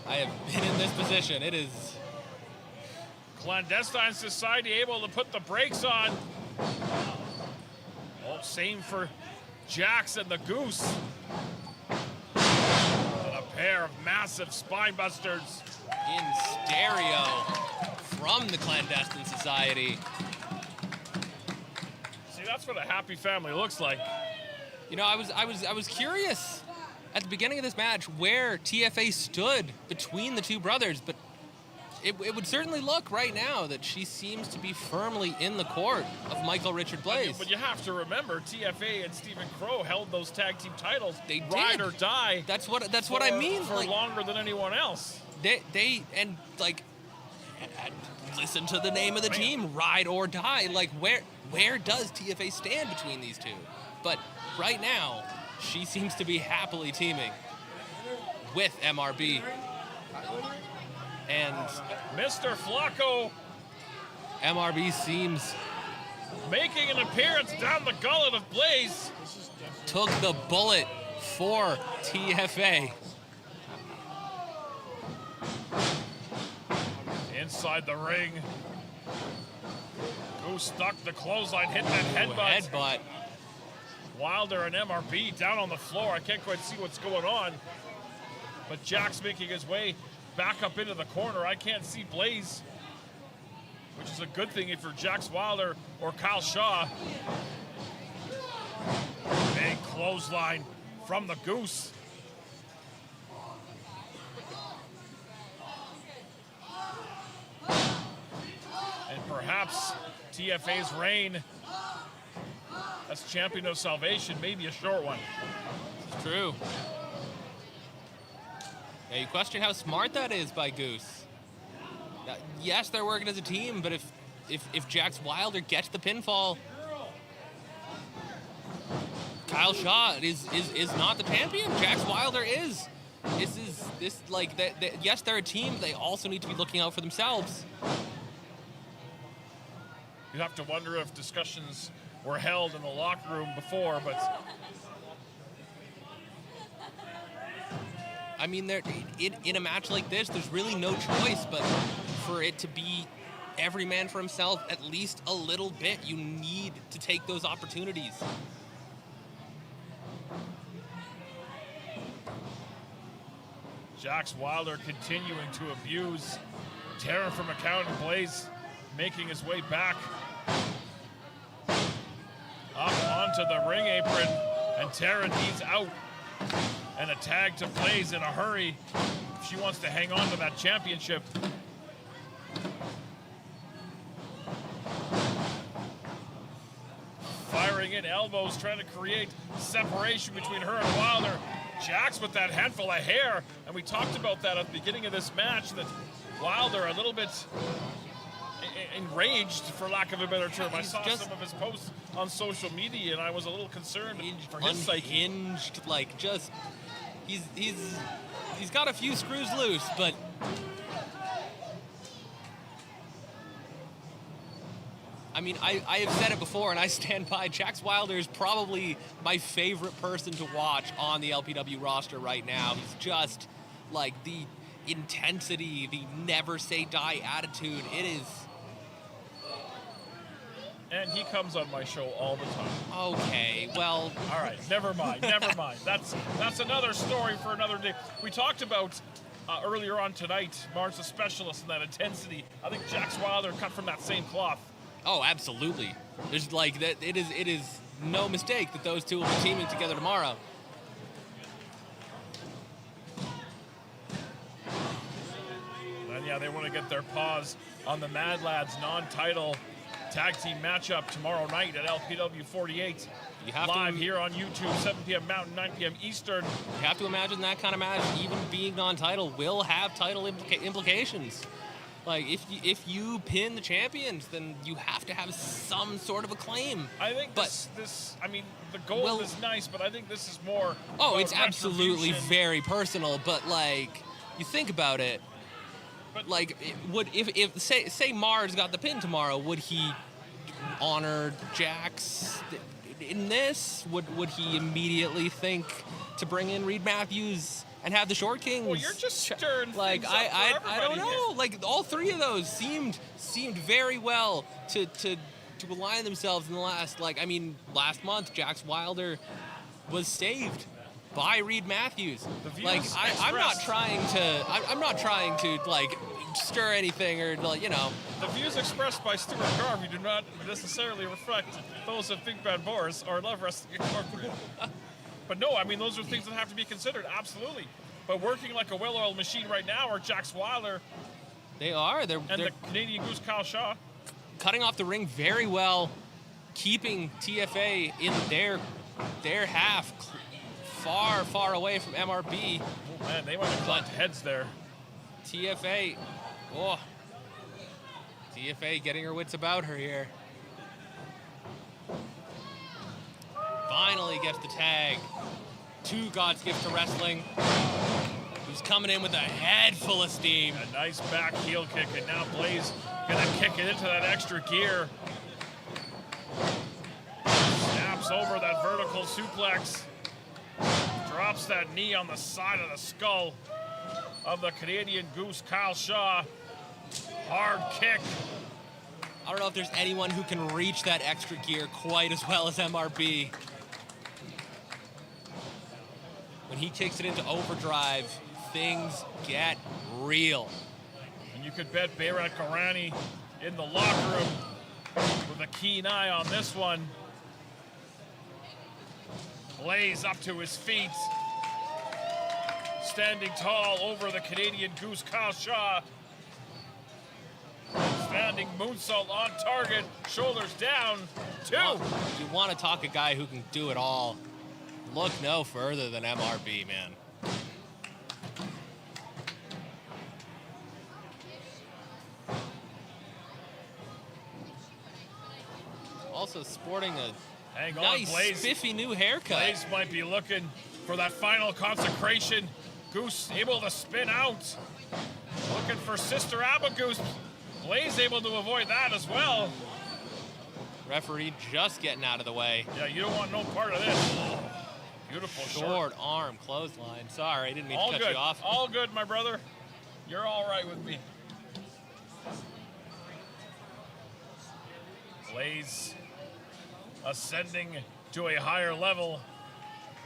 I have been in this position. It is... Clandestine Society able to put the brakes on. Oh, same for Jaxx and the Goose. And a pair of massive spine busters. In stereo from the Clandestine Society. See, that's what a happy family looks like. You know, I was curious at the beginning of this match where TFA stood between the two brothers, but it would certainly look right now that she seems to be firmly in the court of Michael Richard Blais. But you have to remember, TFA and Stephen Crow held those tag team titles. They ride did. Or die. That's what I mean. For longer than anyone else. They and like, listen to the name of the team, ride or die. Like, where does TFA stand between these two? But right now, she seems to be happily teaming with MRB. And Mr. Flacco MRB seems making an appearance down the gullet of Blais. Took the bullet for TFA. Inside the ring. Goose stuck the clothesline, hit that headbutt. Wylder and MRB down on the floor. I can't quite see what's going on. But Jaxx making his way back up into the corner. I can't see Blais, which is a good thing for Jaxx Wylder or Kyle Shaw. Big clothesline from the Goose. perhaps TFA's reign as champion of salvation may be a short one. It's true. Yeah, you question how smart that is by Goose. Yes, they're working as a team, but if Jaxx Wylder gets the pinfall, Kyle Shaw is not the champion. Jaxx Wylder is. Yes, they're a team. They also need to be looking out for themselves. You'd have to wonder if discussions were held in the locker room before, but I mean, in a match like this, there's really no choice but for it to be every man for himself at least a little bit. You need to take those opportunities. Jaxx Wylder continuing to abuse Taryn from McCown and Blais making his way back up onto the ring apron, and Taryn needs out. And a tag to Blais in a hurry if she wants to hang on to that championship. Firing in elbows, trying to create separation between her and Wylder. Jaxx with that handful of hair, and we talked about that at the beginning of this match, that Wylder a little bit enraged, for lack of a better term. I saw some of his posts on social media, and I was a little concerned for his psyche. Unhinged, like just he's got a few screws loose, but I mean, I have said it before, and I stand by. Jaxx Wylder is probably my favorite person to watch on the LPW roster right now. He's just like the intensity, the never say die attitude. It is. And he comes on my show all the time. Okay, well. All right, never mind. That's another story for another day. We talked about earlier on tonight, Marz the specialist and that intensity. I think Jaxx Wylder cut from that same cloth. Oh, absolutely. There's like that. It is no mistake that those two will be teaming together tomorrow. And yeah, they want to get their paws on the Mad Lads non-title tag team matchup tomorrow night at LPW 48. You have live here on YouTube, 7 p.m. Mountain, 9 p.m. Eastern. You have to imagine that kind of match, even being non-title, will have title implications. Like, if you pin the champions, then you have to have some sort of a claim. I think this I mean, the gold is nice, but I think this is more. Oh, it's absolutely very personal, but like, you think about it. But like, if say Marz got the pin tomorrow, would he honor Jaxx in this? Would he immediately think to bring in Reed Matthews and have the Short Kings? Well, you're just stirring like things I don't know. here. Like all three of those seemed very well to align themselves in the last. Like I mean, last month Jaxx Wylder was saved by Reed Matthews. Like I'm not trying to like stir anything or like, you know. The views expressed by Stuart Garvey do not necessarily reflect those of Think Bad Boris or Love Wrestling Incorporated. But no, I mean, those are things that have to be considered, absolutely. But working like a well-oiled machine right now are Jaxx Wylder. They are. They're the Canadian Goose, Kyle Shaw. Cutting off the ring very well, keeping TFA in their half far away from MRB. Oh, man, they might have clapped heads there. TFA getting her wits about her here. Finally gets the tag to God's gift to wrestling, who's coming in with a head full of steam. A nice back heel kick, and now Blais gonna kick it into that extra gear. Snaps over that vertical suplex. Drops that knee on the side of the skull of the Canadian Goose, Kyle Shaw. Hard kick. I don't know if there's anyone who can reach that extra gear quite as well as MRB. When he kicks it into overdrive, things get real. And you could bet Bayrat Karani in the locker room with a keen eye on this one. Blais up to his feet. Standing tall over the Canadian Goose, Kyle Shaw. Stand ascending moonsault on target, shoulders down, 2. You want to talk a guy who can do it all. Look no further than MRB, man. Also sporting a Hang on, nice, Blais. spiffy new haircut. Blais might be looking for that final consecration. Goose able to spin out. Looking for Sister Goose. Blais able to avoid that as well. Referee just getting out of the way. Yeah, you don't want no part of this. Beautiful Short arm clothesline. Sorry, I didn't mean all to cut good. you off. All good, my brother. You're all right with me. Blais ascending to a higher level.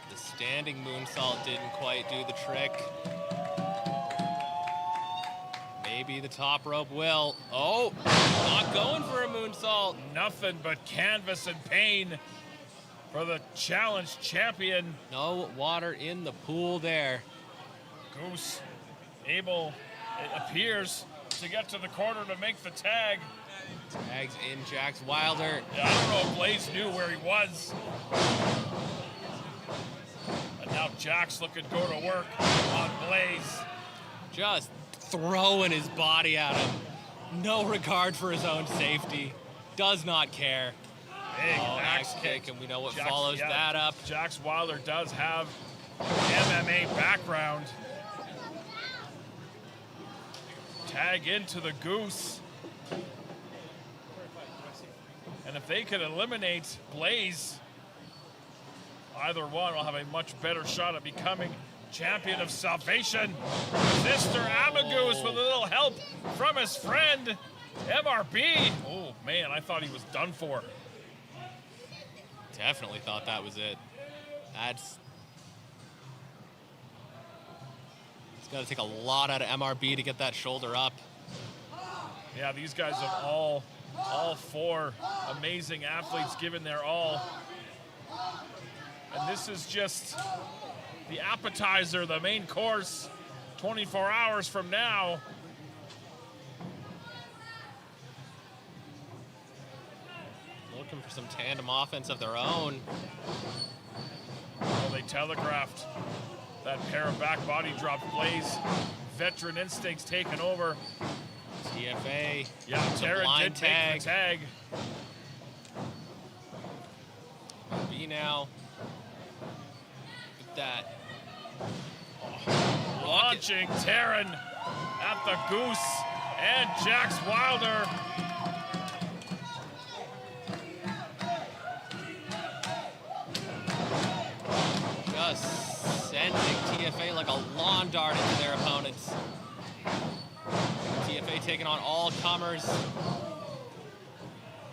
The standing moonsault didn't quite do the trick. Maybe the top rope will. Oh, not going for a moonsault. Nothing but canvas and pain for the challenge champion. No water in the pool there. Goose able, it appears, to get to the corner to make the tag. Tags in Jaxx Wylder. Yeah, I don't know if Blais knew where he was. And now Jaxx looking to go to work on Blais. Just throwing his body at him. No regard for his own safety. Does not care. Big axe axe kick, and we know what Jaxx, follows that up. Jaxx Wylder does have MMA background. Tag into the Goose. And if they can eliminate Blais, either one will have a much better shot at becoming champion of salvation. Sister Goose with a little help from his friend, MRB. Oh, man, I thought he was done for. Definitely thought that was it. It's got to take a lot out of MRB to get that shoulder up. Yeah, these guys have all 4 amazing athletes given their all. And this is just the appetizer, the main course, 24 hours from now. Looking for some tandem offense of their own. Well, they telegraphed that pair of back body drops. Blais, veteran instincts taken over. TFA. Yeah, Taryn blind did make the tag. B now. Look at that. Launching Taryn at the Goose and Jaxx Wylder. Just sending TFA like a lawn dart into their opponents. TFA taking on all comers.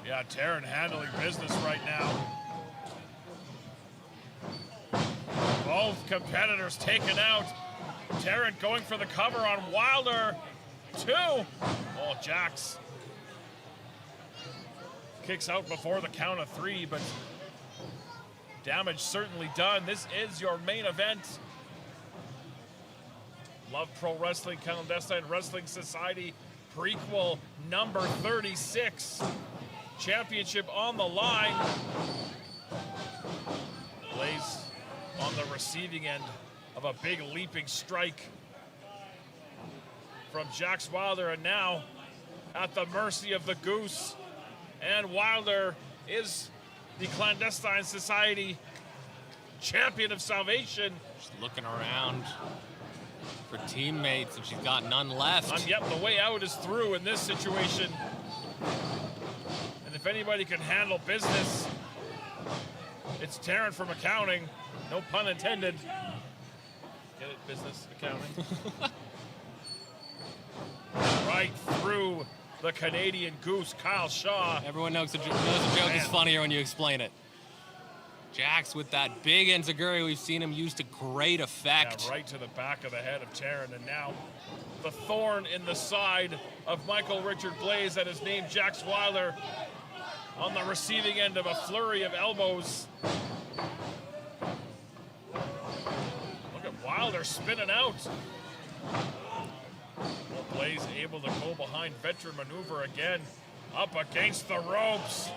Yeah, Taryn handling business right now. Both competitors taken out. Taryn going for the cover on Wylder. 2. Oh, Jaxx kicks out before the count of 3, but damage certainly done. This is your main event. Love Pro Wrestling, Clandestine Wrestling Society, prequel number 36. Championship on the line. Blais on the receiving end of a big leaping strike from Jaxx Wylder, and now at the mercy of the Goose. And Wylder is the Clandestine Society champion of salvation. She's looking around for teammates, and she's got none left. Yep, the way out is through in this situation. And if anybody can handle business, it's Taryn from accounting. No pun intended. Get it? Business, accounting. Right through the Canadian Goose, Kyle Shaw. Everyone knows a joke is funnier when you explain it. Jaxx with that big enziguri, we've seen him use to great effect. Yeah, right to the back of the head of Taryn, and now the thorn in the side of Michael Richard Blais that is named Jaxx Wylder on the receiving end of a flurry of elbows. Look at Wylder spinning out. Well, Blais able to go behind veteran maneuver again. Up against the ropes.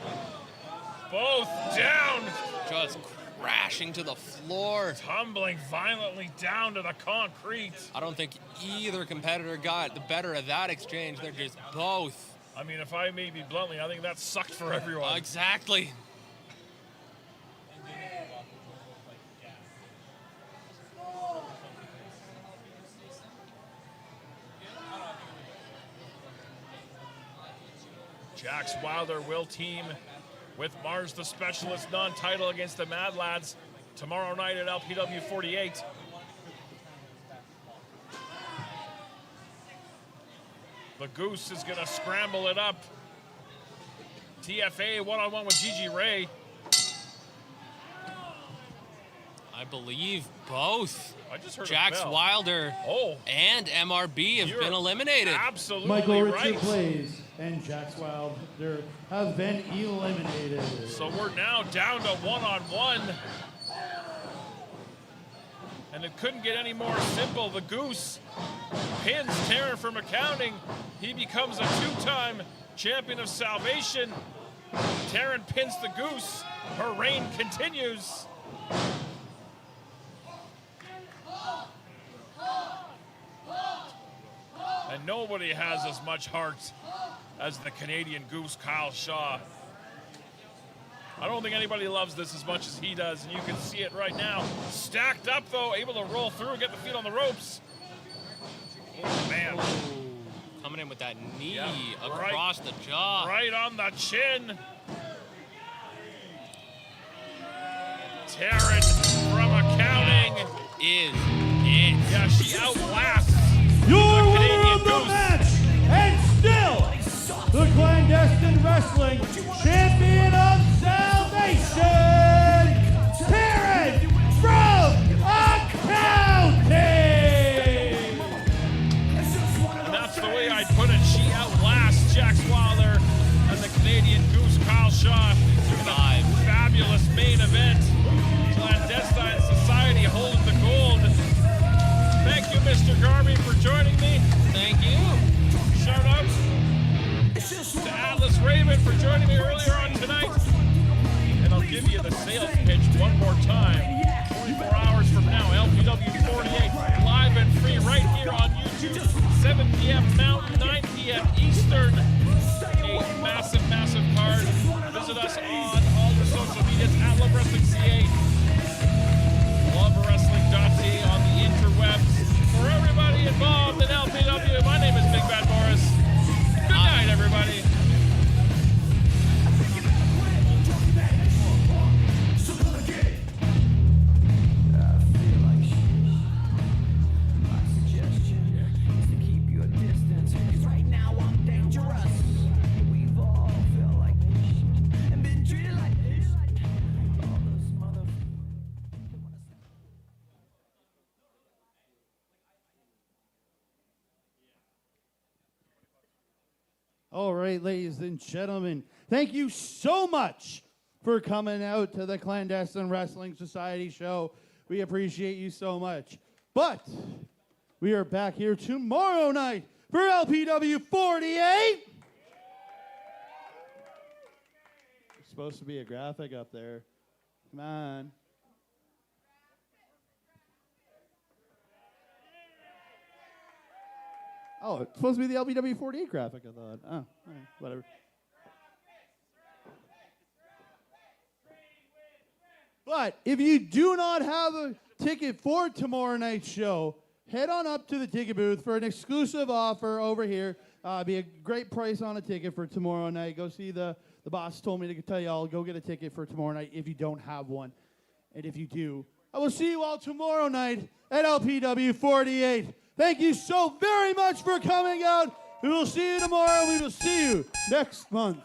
Both down. Just crashing to the floor. Tumbling violently down to the concrete. I don't think either competitor got the better of that exchange. They're just both. I mean, if I may be bluntly, I think that sucked for everyone. Exactly. Jaxx Wylder will team with Marz the Specialist non-title against the Mad Lads tomorrow night at LPW 48. The Goose is going to scramble it up. TFA one-on-one with Gigi Ray. I believe both I just heard Jaxx a bell. Wylder and MRB have You're been eliminated. Absolutely Michael right. Richard Blais and Jaxx Wylder have been eliminated. So we're now down to one-on-one. And it couldn't get any more simple. The Goose pins Taryn from accounting. He becomes a two-time champion of salvation. Taryn pins the Goose. Her reign continues. And nobody has as much heart as the Canadian Goose, Kyle Shaw. I don't think anybody loves this as much as he does, and you can see it right now. Stacked up, though, able to roll through and get the feet on the ropes. Oh, man. Ooh, coming in with that knee right- across the jaw. Right on the chin. Taryn from accounting. Is it. Yeah, she outlasts Your the winner Canadian of the Goose. match, and still the clandestine wrestling champion of salvation, Taryn from accounting. And that's the way I'd put it. She outlasts Jaxx Wylder and the Canadian Goose, Kyle Shaw, in the fabulous main event. Clandestine Society holding the gold. Thank you, Mr. Garvey, for joining me. Thank you. Shout out to Atlas Raven for joining me earlier on tonight. And I'll give you the sales pitch one more time. 24 hours from now, LPW 48, live and free right here on YouTube, 7 p.m. Mountain, 9 p.m. Eastern. A massive, massive card. Visit us on all the social medias at Love Wrestling CA, LoveWrestling.ca on the interwebs. For everybody involved in LPW, my name is Big Bad Boris. Good night, everybody. All right, ladies and gentlemen, thank you so much for coming out to the Clandestine Wrestling Society show. We appreciate you so much. But we are back here tomorrow night for LPW 48. There's supposed to be a graphic up there. Come on. Oh, it's supposed to be the LPW 48 graphic, I thought. Oh, all right, whatever. But if you do not have a ticket for tomorrow night's show, head on up to the ticket booth for an exclusive offer over here. Be a great price on a ticket for tomorrow night. Go see the boss told me to tell you all, go get a ticket for tomorrow night if you don't have one. And if you do, I will see you all tomorrow night at LPW 48. Thank you so very much for coming out. We will see you tomorrow. We will see you next month.